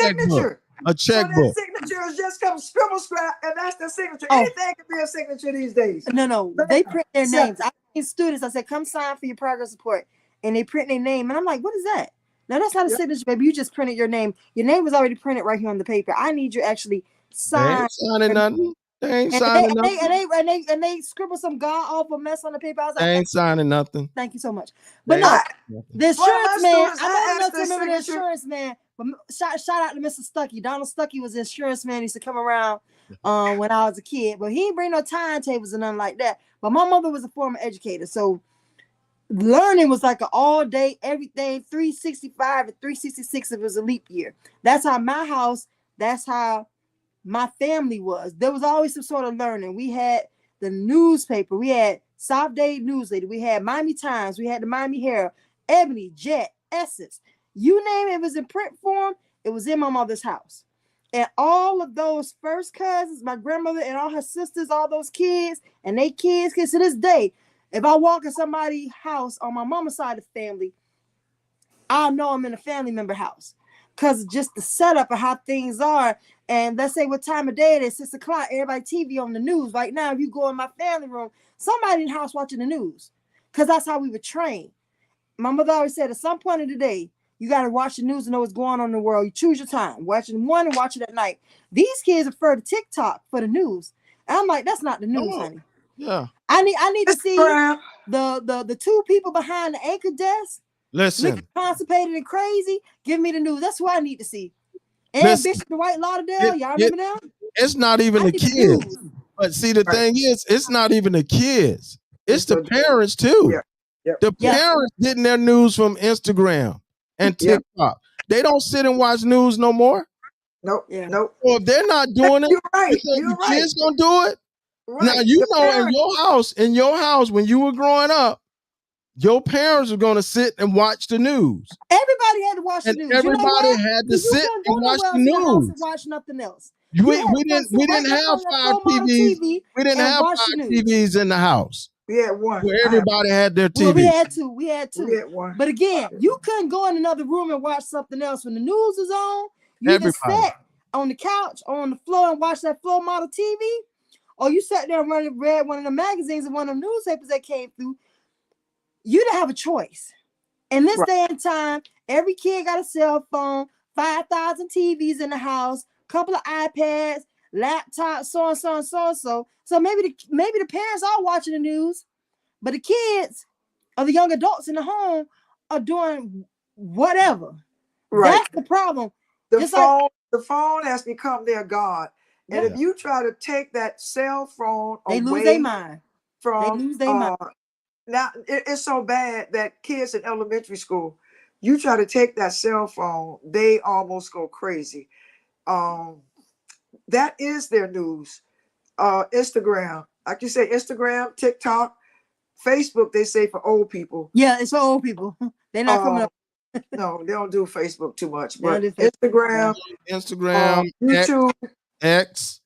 a checkbook. So that signature is just come scribble scrap, and that's the signature. Anything can be a signature these days. No. They print their names. I need students. I said, come sign for your progress report. And they print their name. And I'm like, what is that? No, that's not a signature, baby. You just printed your name. Your name was already printed right here on the paper. I need you to actually sign. They ain't signing nothing. They ain't signing nothing. And they scribble some god awful mess on the paper. I was like, they ain't signing nothing. Thank you so much. But no, the insurance man, I don't know if you remember the insurance man. But shout out to Mr. Stuckey. Donald Stuckey was the insurance man. He used to come around when I was a kid, but he didn't bring no timetables and nothing like that. But my mother was a former educator, so learning was like an all day, everything, 365 and 366 if it was a leap year. That's how my house, that's how my family was. There was always some sort of learning. We had the newspaper, we had South Day Newsletter, we had Miami Times, we had the Miami Herald, Ebony, Jet, Essence. You name it, it was in print form, it was in my mother's house. And all of those first cousins, my grandmother and all her sisters, all those kids, and they kids to this day, if I walk in somebody's house on my mama's side of the family, I'll know I'm in a family member house. Because just the setup of how things are. And let's say what time of day it is, 6 o'clock, everybody TV on the news. Right now, if you go in my family room, somebody in the house watching the news. Because that's how we were trained. My mother always said, at some point of the day, You got to watch the news to know what's going on in the world. You choose your time. Watch it in the morning, watch it at night. These kids prefer to TikTok for the news. And I'm like, that's not the news, honey. Yeah. I need to see Instagram. the two people behind the anchor desk Listen, looking constipated and crazy. Give me the news. That's what I need to see. And Listen. Bishop Dwight Lauderdale, y'all remember that? it's not even I the need the kids. news. But see, the Right. thing is, it's not even the kids. It's It's the the- parents too. Yeah. Yep. The Yeah. parents getting their news from Instagram and Yep. TikTok. They don't sit and watch news no more. Nope. Yeah. Nope. So if they're not doing it, You're right. you think You're the right. kids gonna do it? Right. Now you The know parents- in your house when you were growing up, your parents were gonna sit and watch the news. Everybody had to watch And the news. You know everybody why? had to Because you sit couldn't go and watch nowhere the else in the house news. and watch nothing else. We You had to didn't sit right have there on that 5 floor model TVs. TV We didn't and have watch 5 the news. TVs in the house We had one. where I had- everybody had their Well, TV. we had to. We had we to. had one. But again, you couldn't go in another room and watch something else when the news was on. You just Everybody. sat on the couch or on the floor and watched that floor model TV, or you sat there and read one of the magazines and one of the newspapers that came through. You didn't have a choice. In this Right. day and time, every kid got a cell phone, 5,000 TVs in the house, couple of iPads, laptops, so and so and so and so. So maybe the parents are watching the news, but the kids or the young adults in the home are doing whatever. Right. That's the problem. The Just like- phone has become their god. And Yeah. if you try to take that cell phone They lose away their mind. from lose their mind. now it's so bad that kids in elementary school, you try to take that cell phone, they almost go crazy. That is their news. Instagram, like you say, Instagram, TikTok, Facebook, they say for old people. Yeah, it's for old people. They're not coming up. No, they don't do Facebook too much, They don't but do Facebook. Instagram, Instagram, YouTube, X,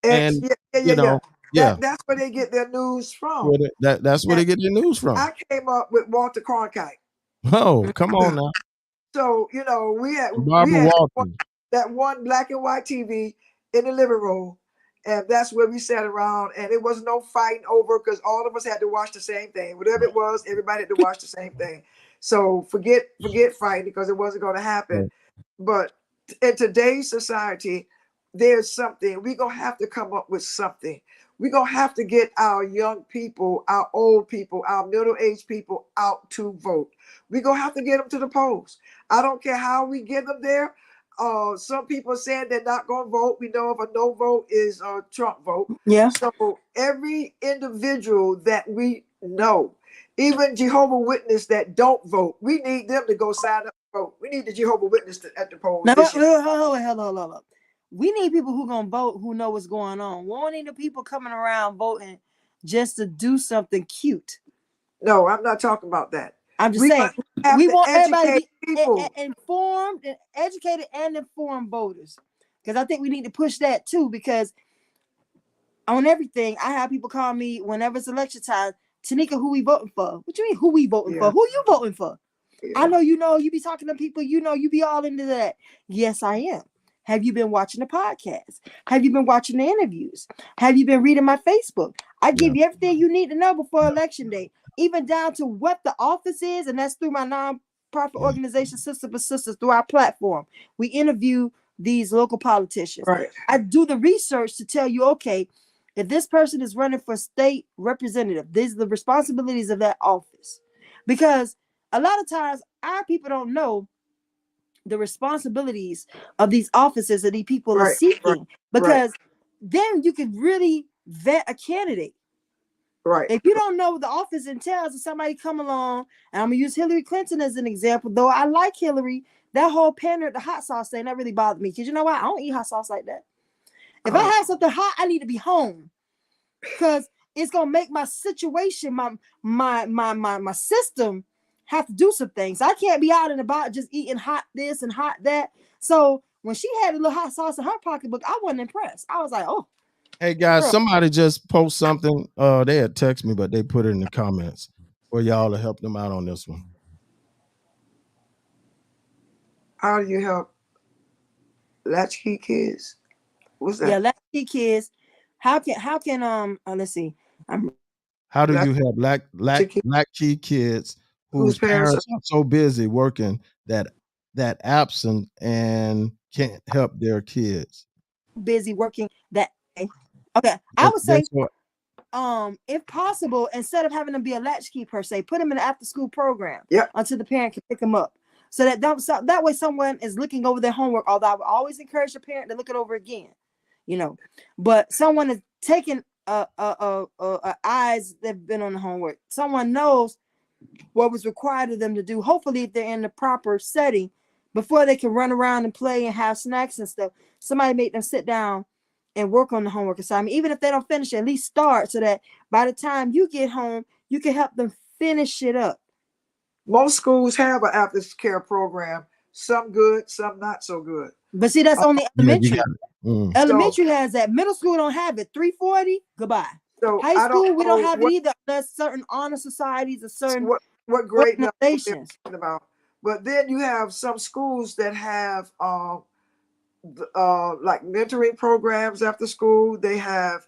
X, and yeah. yeah. That's where they get their news from. That's where they get their news from. I came up with Walter Cronkite. Oh, come on now. So, we had Barbara Walters. that one black and white TV in the living room. And that's where we sat around, and it was no fighting over because all of us had to watch the same thing. Whatever it was, everybody had to watch the same thing. So forget fighting because it wasn't going to happen. Right. But in today's society, there's something. We're going to have to come up with something. We're going to have to get our young people, our old people, our middle-aged people out to vote. We're going to have to get them to the polls. I don't care how we get them there. Some people are saying they're not going to vote. We know if a no vote is a Trump vote. Yeah. So every individual that we know, even Jehovah Witness that don't vote, we need them to go sign up and vote. We need the Jehovah Witness at the polls. Now, this year. hold on. We need people who gonna vote who know what's going on. We don't need the people coming around voting just to do something cute. No, I'm not talking about that. I'm just We saying have we to want everybody to educate be people. informed and educated and informed voters. Because I think we need to push that too. Because on everything, I have people call me whenever it's election time. Tanika, who we voting for? What you mean, who we voting Yeah. for? Who you voting for? Yeah. I know you be talking to people, you be all into that. Yes, I am. Have you been watching the podcast? Have you been watching the interviews? Have you been reading my Facebook? I give you everything you need to know before election day, even down to what the office is, and that's through my nonprofit organization, Sister for Sisters, through our platform. We interview these local politicians. Right. I do the research to tell you, okay, if this person is running for state representative, these are the responsibilities of that office. Because a lot of times our people don't know the responsibilities of these offices that these people are Right, seeking. Because then you can really vet a candidate. Right. If you don't know what the office entails, if somebody come along, and I'm gonna use Hillary Clinton as an example, though I like Hillary, that whole pander at the hot sauce thing, that really bothered me. Because you know what? I don't eat hot sauce like that. If I have something hot, I need to be home. Because it's gonna make my situation, my system have to do some things. I can't be out and about just eating hot this and hot that. So when she had a little hot sauce in her pocketbook, I wasn't impressed. I was like, oh. Hey guys, Bro. somebody just post something. They had text me, but they put it in the comments for y'all to help them out on this one. How do you help latchkey kids? What's that? Yeah, latchkey kids. How can let's see. How do Black- you help latchkey kids whose Whose parents parents are so busy working that that absent and can't help their kids. Busy working that day. Okay, I That- would say, that's what. if possible, instead of having them be a latchkey per se, put them in an after-school program Yep. until the parent can pick them up. So that way someone is looking over their homework. Although I would always encourage the parent to look it over again, but someone is taking eyes that've been on the homework. Someone knows what was required of them to do. Hopefully, if they're in the proper setting, before they can run around and play and have snacks and stuff, somebody make them sit down and work on the homework assignment. Even if they don't finish it, at least start, so that by the time you get home, you can help them finish it up. Most schools have an after care program. Some good, some not so good. But see, that's only Yeah, elementary. you got it. Elementary has that. Middle school don't have it. 340, goodbye. So High school, we don't have what, it either. There's certain honor societies or certain what grade level they're organizations. talking about. But then you have some schools that have like mentoring programs after school. They have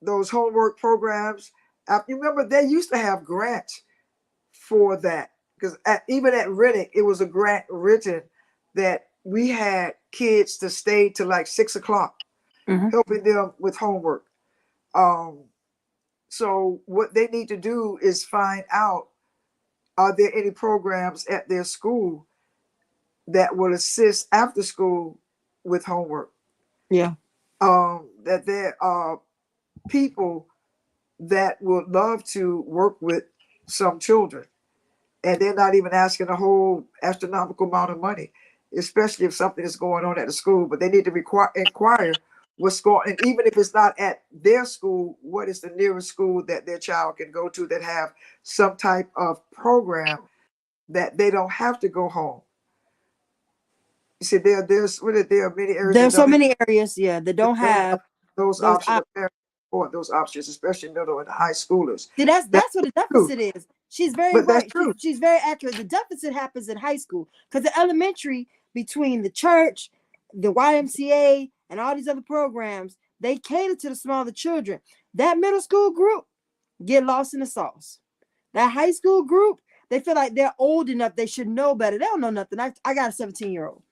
those homework programs. You remember they used to have grants for that, because even at Riddick, it was a grant written that we had kids to stay till like 6 o'clock, helping them with homework. So what they need to do is find out, are there any programs at their school that will assist after school with homework? Yeah. That there are people that would love to work with some children, and they're not even asking a whole astronomical amount of money, especially if something is going on at the school. But they need to inquire what's going, and even if it's not at their school, what is the nearest school that their child can go to that have some type of program that they don't have to go home. You see, there are many areas. There's so many areas, that don't have those options. Those options, especially middle and high schoolers. See, that's what the deficit is. She's very right. She's very accurate. The deficit happens in high school, because the elementary, between the church, the YMCA, and all these other programs, they cater to the smaller children. That middle school group get lost in the sauce. That high school group, they feel like they're old enough, they should know better. They don't know nothing. I got a 17-year-old,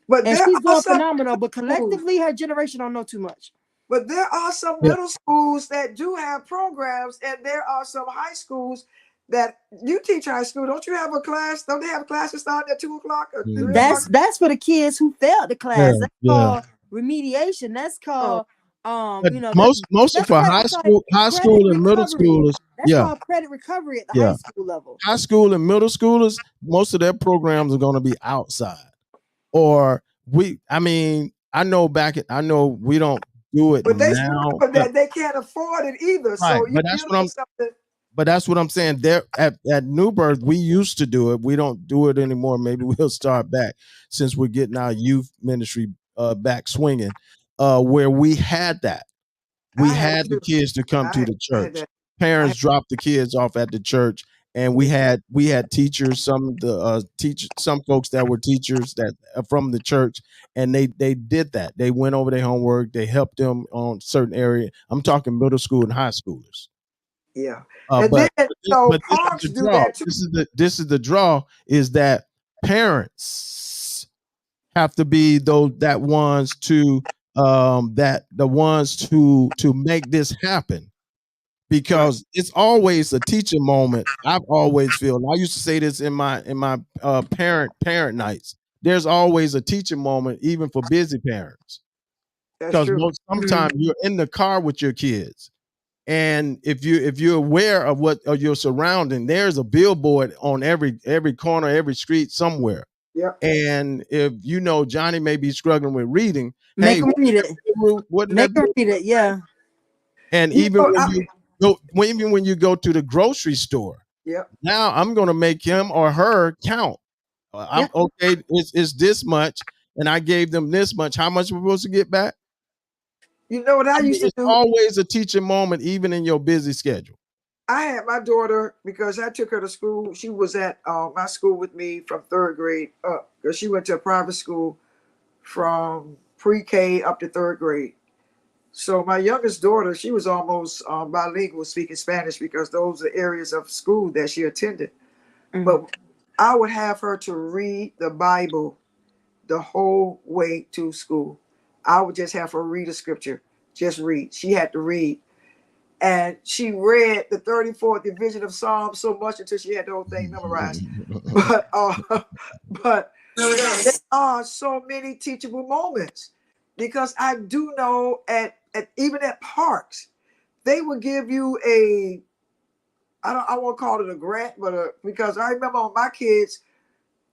and she's doing phenomenal. But collectively, her generation don't know too much. But there are some middle schools that do have programs, and there are some high schools that you teach high school. Don't you have a class? Don't they have classes starting at 2 o'clock? Or 3 o'clock? That's for the kids who failed the class. That's called remediation. That's called most of our high school and middle schoolers. That's called credit recovery at the high school level. High school and middle schoolers, most of their programs are going to be outside. Or I know we don't do it, but they can't afford it either. Right, so that's what I'm saying. There at New Birth, we used to do it. We don't do it anymore. Maybe we'll start back, since we're getting our youth ministry back swinging. Where we had that, we had the kids to come to the church. Parents dropped the kids off at the church, and we had teachers. Some folks that were teachers that from the church, and they did that. They went over their homework. They helped them on certain area. I'm talking middle school and high schoolers. Yeah, but this is the draw, is that parents have to be the ones to make this happen, because it's always a teaching moment. I've always feel, and I used to say this in my parent nights. There's always a teaching moment, even for busy parents, because sometimes you're in the car with your kids. And if you're aware of of your surrounding, there's a billboard on every corner, every street somewhere. Yeah. And if Johnny may be struggling with reading, make him read it. Make him read it. Yeah. And even when you go to the grocery store, now I'm going to make him or her count. Okay, it's this much, and I gave them this much. How much we're supposed to get back? You know what I used to do? It's always a teaching moment, even in your busy schedule. I had my daughter, because I took her to school. She was at my school with me from 3rd grade up, because she went to a private school from pre-K up to 3rd grade. So my youngest daughter, she was almost bilingual, speaking Spanish, because those are areas of school that she attended. But I would have her to read the Bible the whole way to school. I would just have her read a scripture. Just read. She had to read. And she read the 34th division of Psalms so much until she had the whole thing memorized. But there are so many teachable moments, because I do know even at parks, they will give you I won't call it a grant, but because I remember on my kids,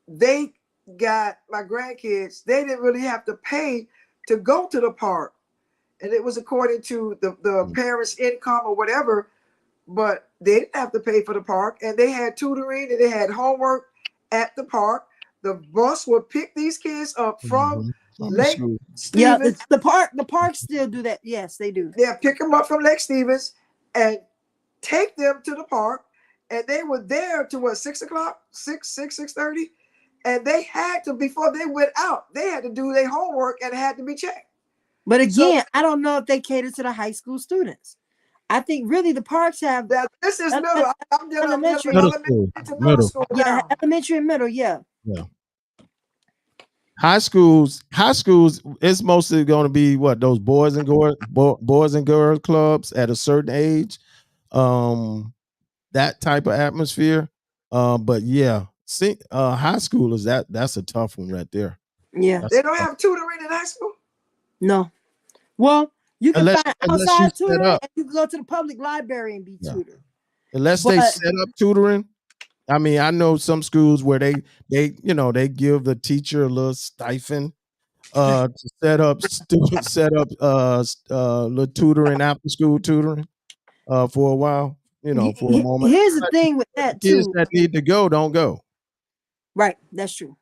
they got my grandkids, they didn't really have to pay to go to the park. And it was according to the parents' income or whatever, but they didn't have to pay for the park. And they had tutoring and they had homework at the park. The bus would pick these kids up from Lake Stevens. Yeah, the park still do that. Yes, they do. They'll pick them up from Lake Stevens and take them to the park. And they were there to what, 6 o'clock, 6:30? And they had to, before they went out, they had to do their homework and it had to be checked. But again, I don't know if they cater to the high school students. I think really the parks have that. This is middle. I'm dealing elementary. Middle school. Yeah, elementary and middle. Yeah. High schools, it's mostly going to be what, those boys and girls clubs at a certain age, that type of atmosphere. But yeah, high schoolers, that's a tough one right there. Yeah, they don't have tutoring in high school. No. Well, you can find outside tutoring, and you can go to the public library and be tutored. Unless they set up tutoring. I mean, I know some schools where they give the teacher a little stipend to set up little tutoring, after school tutoring for a while, for a moment. Here's the thing with that too. Kids that need to go don't go. Right, that's true.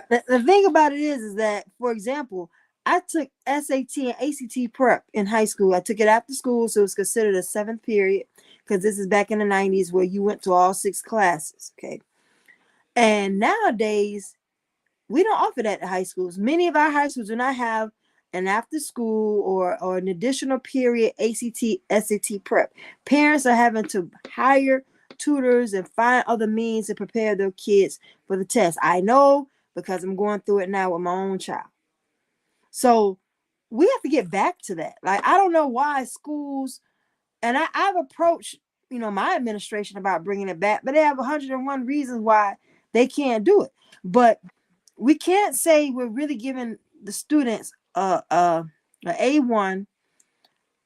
The thing about it is that, for example, I took SAT and ACT prep in high school. I took it after school, so it was considered a 7th period, because this is back in the 90s where you went to all 6 classes, okay? And nowadays, we don't offer that at high schools. Many of our high schools do not have an after school or an additional period ACT, SAT prep. Parents are having to hire tutors and find other means to prepare their kids for the test. I know, because I'm going through it now with my own child. So we have to get back to that. Like, I don't know why schools, and I've approached, my administration about bringing it back, but they have 101 reasons why they can't do it. But we can't say we're really giving the students a A1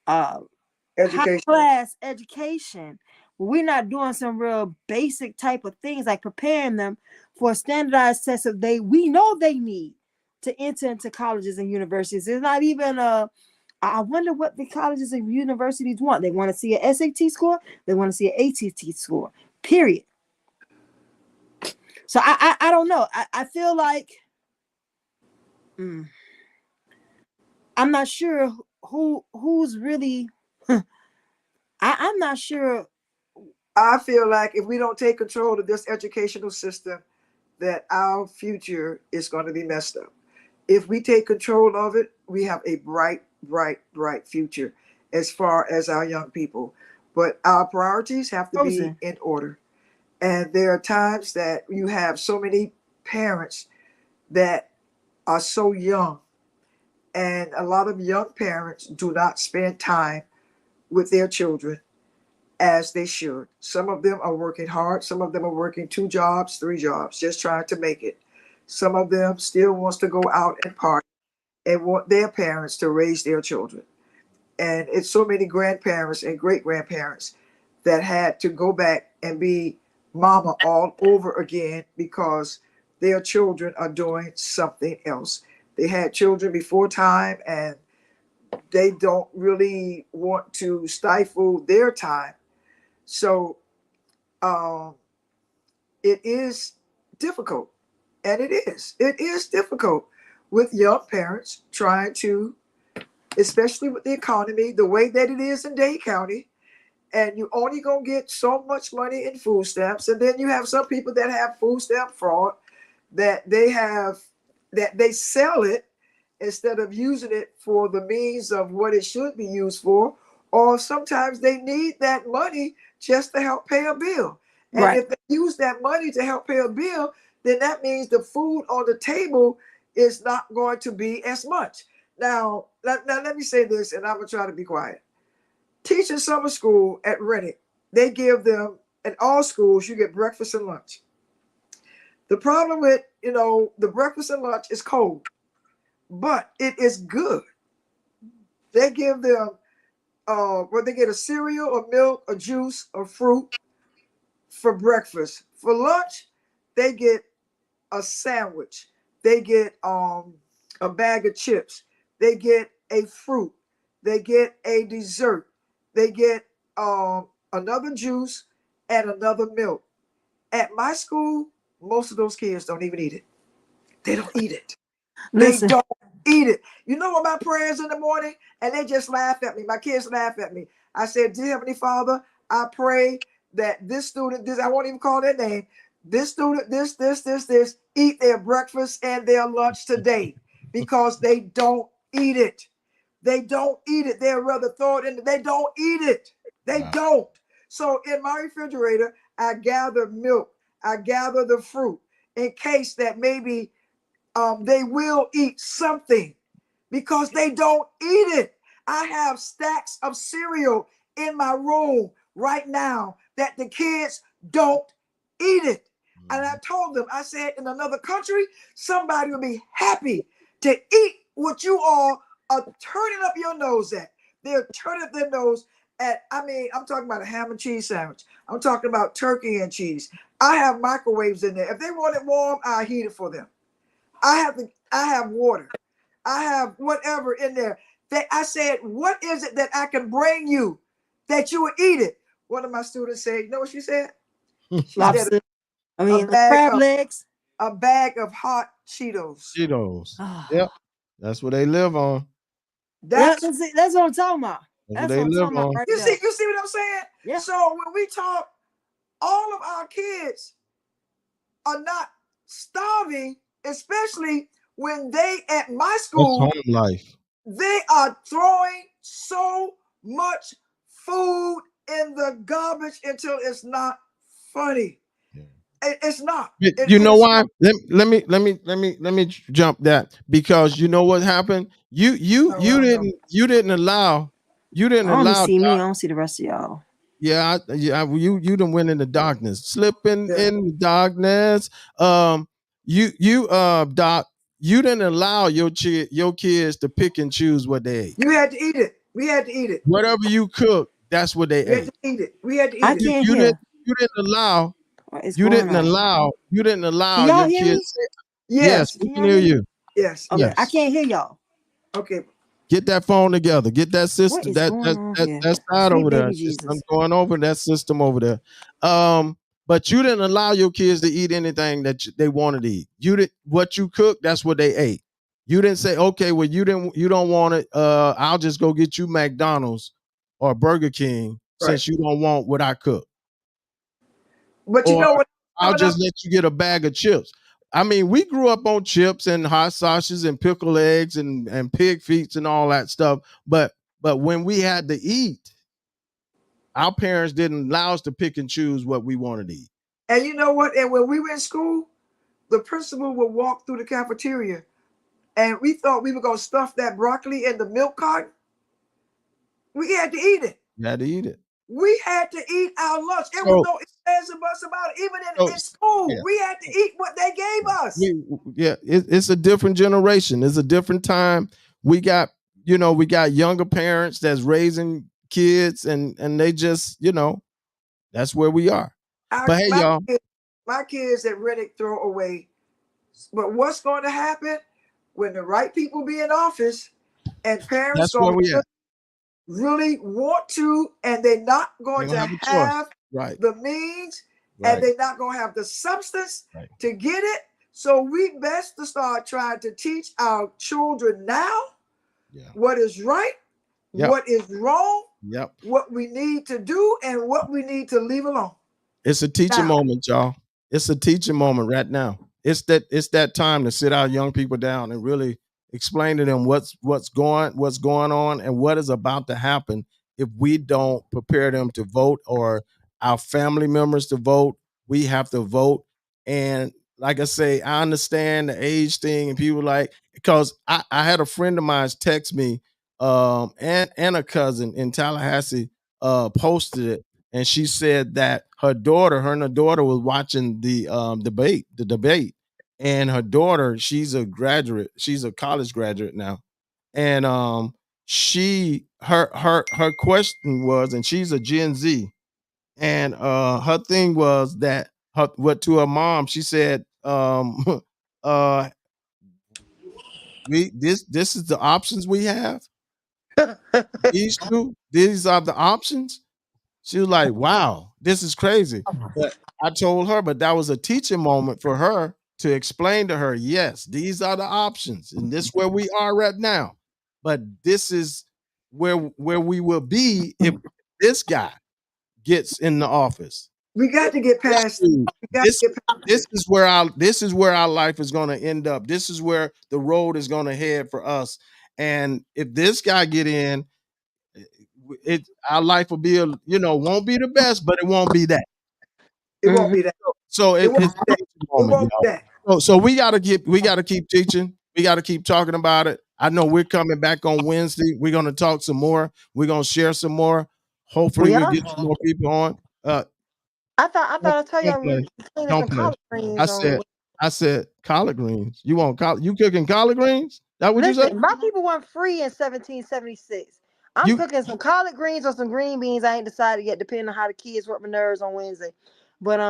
high-class education. We're not doing some real basic type of things like preparing them for a standardized test of we know they need to enter into colleges and universities. It's not even I wonder what the colleges and universities want. They want to see an SAT score. They want to see an ACT score, period. So I don't know. I feel like I'm not sure who's really, I'm not sure. I feel like if we don't take control of this educational system, that our future is going to be messed up. If we take control of it, we have a bright future as far as our young people. But our priorities have to be in order. And there are times that you have so many parents that are so young, and a lot of young parents do not spend time with their children as they should. Some of them are working hard. Some of them are working 2 jobs, 3 jobs, just trying to make it. Some of them still wants to go out and party and want their parents to raise their children. And it's so many grandparents and great-grandparents that had to go back and be mama all over again because their children are doing something else. They had children before time, and they don't really want to stifle their time. So it is difficult, and it is difficult with young parents trying to, especially with the economy, the way that it is in Dade County, and you only gonna get so much money in food stamps. And then you have some people that have food stamp fraud, that they sell it instead of using it for the means of what it should be used for. Or sometimes they need that money just to help pay a bill. And if they use that money to help pay a bill, then that means the food on the table is not going to be as much. Now let me say this, and I'm going to try to be quiet. Teaching summer school at Reddick, they give them, at all schools, you get breakfast and lunch. The problem with, the breakfast and lunch is cold, but it is good. They give them, they get a cereal, a milk, a juice, a fruit for breakfast. For lunch, they get a sandwich. They get a bag of chips. They get a fruit. They get a dessert. They get another juice and another milk. At my school, most of those kids don't even eat it. They don't eat it. Listen. They don't eat it. You know what my prayers in the morning? And they just laugh at me. My kids laugh at me. I said, dear Heavenly Father, I pray that this student, I won't even call their name, this student, this, eat their breakfast and their lunch today, because they don't eat it. They don't eat it. They'd rather throw it in. They don't eat it. They don't. So in my refrigerator, I gather milk. I gather the fruit in case that maybe they will eat something, because they don't eat it. I have stacks of cereal in my room right now that the kids don't eat it. And I told them, I said, in another country, somebody would be happy to eat what you all are turning up your nose at. They're turning up their nose at, I'm talking about a ham and cheese sandwich. I'm talking about turkey and cheese. I have microwaves in there. If they want it warm, I heat it for them. I have water. I have whatever in there. I said, what is it that I can bring you that you would eat it? One of my students said, you know what she said? She said, crab legs. A bag of hot Cheetos. Yep. That's what they live on. That's what I'm talking about. That's what they live on. Right, you see what I'm saying? Yeah. So when we talk, all of our kids are not starving, especially when they, at my school, home life, they are throwing so much food in the garbage until it's not funny. It's not. You know why? Let me jump that, because you know what happened. You didn't allow. I don't see me. I don't see the rest of y'all. Yeah, you done went into darkness, slipping in the darkness. Doc, you didn't allow your kids to pick and choose what they ate. You had to eat it. We had to eat it. Whatever you cook, that's what they ate. Had to eat it. We had to eat it. You didn't allow. You didn't allow your kids. Yes, we can hear you. Yes. Okay. Yes. I can't hear y'all. Okay. Get that phone together. Get that system. That side over there. I'm going over that system over there. But you didn't allow your kids to eat anything that they wanted to eat. You did what you cooked. That's what they ate. You didn't say, okay, well, you don't want it. I'll just go get you McDonald's or Burger King since you don't want what I cook. But you know what? I'll just let you get a bag of chips. We grew up on chips and hot sausages and pickled eggs and pig feet and all that stuff. But when we had to eat, our parents didn't allow us to pick and choose what we wanted to eat. And you know what? And when we were in school, the principal would walk through the cafeteria, and we thought we were going to stuff that broccoli in the milk carton. We had to eat it. You had to eat it. We had to eat our lunch. It was no ifs and buts about it. Even in school, we had to eat what they gave us. It's a different generation. It's a different time. We got younger parents that's raising kids, and they just, that's where we are. But hey, y'all. My kids at Reddick throw away. But what's going to happen when the right people be in office and parents really want to, and they're not going to have the means, and they're not going to have the substance to get it. So we best to start trying to teach our children now what is right, what is wrong, what we need to do, and what we need to leave alone. It's a teaching moment, y'all. It's a teaching moment right now. It's that time to sit our young people down and really explain to them what's going on and what is about to happen if we don't prepare them to vote, or our family members to vote, we have to vote. And like I say, I understand the age thing, and people like, because I had a friend of mine text me, and a cousin in Tallahassee posted it, and she said that her and her daughter was watching the debate, and her daughter, she's a college graduate now, and her question was, and she's a Gen Z, and her thing was that what to her mom, she said, uh this is the options we have. These are the options. She was like, wow, this is crazy. But I told her, but that was a teaching moment for her to explain to her, yes, these are the options, and this is where we are right now. But this is where we will be if this guy gets in the office. We got to get past this is where our life is going to end up. This is where the road is going to head for us. And if this guy get in, our life will be won't be the best, but it won't be that. It won't be that. So it's a moment, so we gotta keep teaching. We gotta keep talking about it. I know we're coming back on Wednesday. We're gonna talk some more. We're gonna share some more. Hopefully we get some more people on. I thought I'd tell y'all we cleaning some collard greens. I said collard greens. You want you cooking collard greens? That what you said? My people weren't free in 1776. I'm cooking some collard greens or some green beans. I ain't decided yet, depending on how the kids work my nerves on Wednesday. But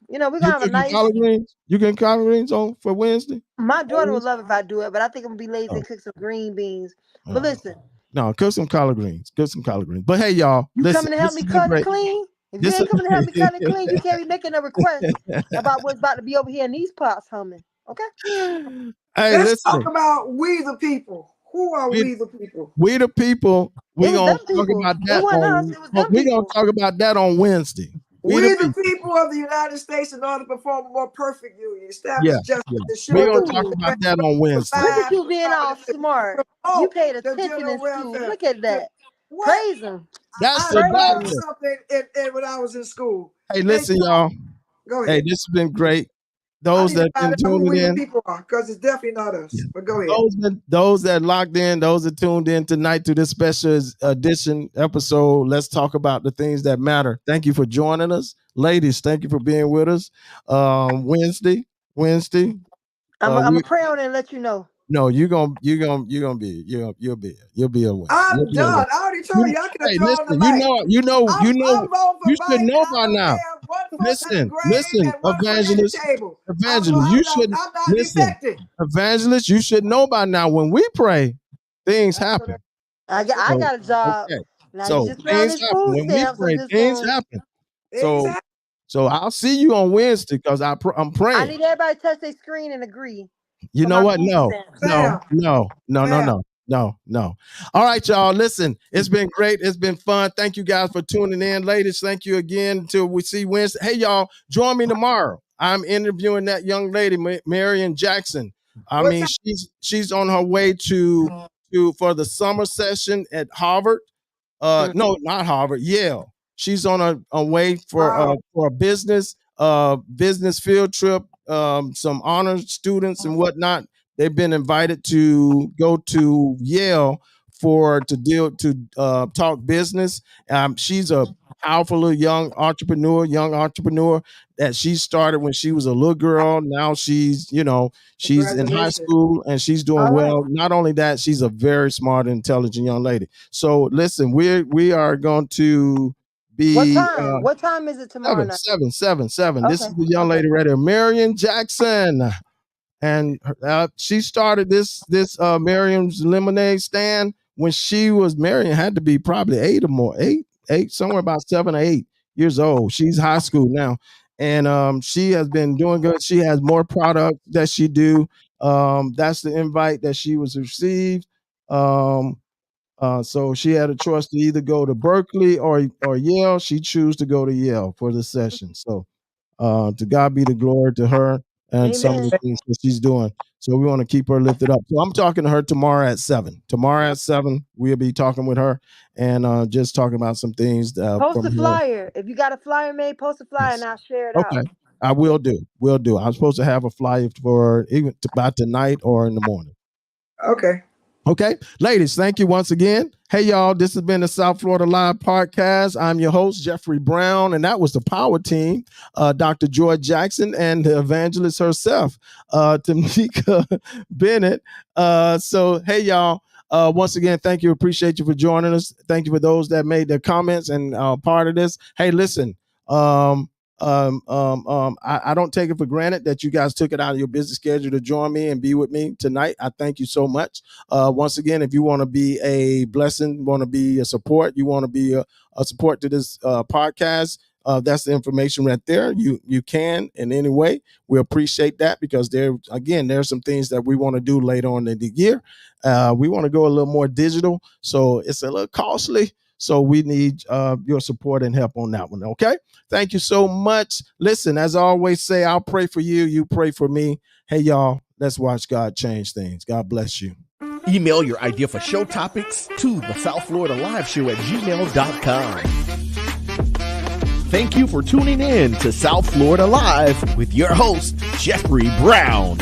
we're gonna have a nice collard greens. You getting collard greens on for Wednesday? My daughter would love if I do it, but I think I'm gonna be lazy and cook some green beans. But listen. No, cook some collard greens. Cook some collard greens. But hey, y'all, you listen, coming to help me cut it clean? If you ain't coming to help me cut it clean, you can't be making a request about what's about to be over here in these pots humming. Okay? Hey, let's talk about we the people. Who are we the people? We the people. We're gonna talk about that. We're gonna talk about that on Wednesday. We the people of the United States, in order to perform a more perfect union, establish justice. We're gonna talk about that on Wednesday. Look at you being all smart. You paid attention in school. Look at that. Praise him. That's I learned something when I was in school. Hey, listen, y'all. Go ahead. Hey, this has been great. Those that been tuning in, people are, because it's definitely not us. But go ahead. Those that locked in, those that tuned in tonight to this special edition episode. Let's talk about the things that matter. Thank you for joining us, ladies. Thank you for being with us. Wednesday. I'm gonna pray on it and let you know. No, you'll be a winner. I'm done. I already told you I can have drawn the mic. You should know by now. Listen, evangelist. You should listen. Evangelist, you should know by now. When we pray, things happen. I got a job. Okay. Now so things happen. When we pray, things happen. So I'll see you on Wednesday because I'm praying. I need everybody to touch their screen and agree. You know what? No. All right, y'all. Listen, it's been great. It's been fun. Thank you guys for tuning in. Ladies, thank you again until we see Wednesday. Hey, y'all, join me tomorrow. I'm interviewing that young lady, Marion Jackson. She's on her way for the summer session at Harvard. No, not Harvard, Yale. She's on a way for a business field trip. Some honor students and whatnot, they've been invited to go to Yale to talk business. She's a powerful young entrepreneur that she started when she was a little girl. Now she's in high school and she's doing well. Not only that, she's a very smart and intelligent young lady. So listen, we are going to be what time is it tomorrow night? 7. Okay. This is the young lady right here, Marion Jackson, and she started this Mariam's lemonade stand when Marion had to be probably eight, somewhere about 7 or 8 years old. She's high school now, and she has been doing good. She has more product that she do. That's the invite that she was received. So she had a choice to either go to Berkeley or Yale. She chose to go to Yale for the session. So to God be the glory to her and some of the things that she's doing. So we want to keep her lifted up. So I'm talking to her tomorrow at 7. Tomorrow at 7, we'll be talking with her and just talking about some things. Post a flyer. If you got a flyer made, post a flyer and I'll share it out. I will do. Will do. I'm supposed to have a flyer for even by tonight or in the morning. Okay. Okay, ladies, thank you once again. Hey, y'all, this has been the South Florida Live Podcast. I'm your host, Jeffrey Brown, and that was the power team, Dr. Joy Jackson and the evangelist herself, Tamika Bennett. So, hey, y'all, once again, thank you. Appreciate you for joining us. Thank you for those that made their comments and part of this. Hey, listen, I don't take it for granted that you guys took it out of your busy schedule to join me and be with me tonight. I thank you so much. Once again, if you want to be a blessing, want to be a support, you want to be a support to this podcast, that's the information right there. You can in any way. We appreciate that because there's some things that we want to do later on in the year. We want to go a little more digital, so it's a little costly. So we need your support and help on that one. Okay. Thank you so much. Listen, as I always say, I'll pray for you. You pray for me. Hey, y'all, let's watch God change things. God bless you. Email your idea for show topics to the South Florida Live Show at gmail.com. Thank you for tuning in to South Florida Live with your host, Jeffrey Brown.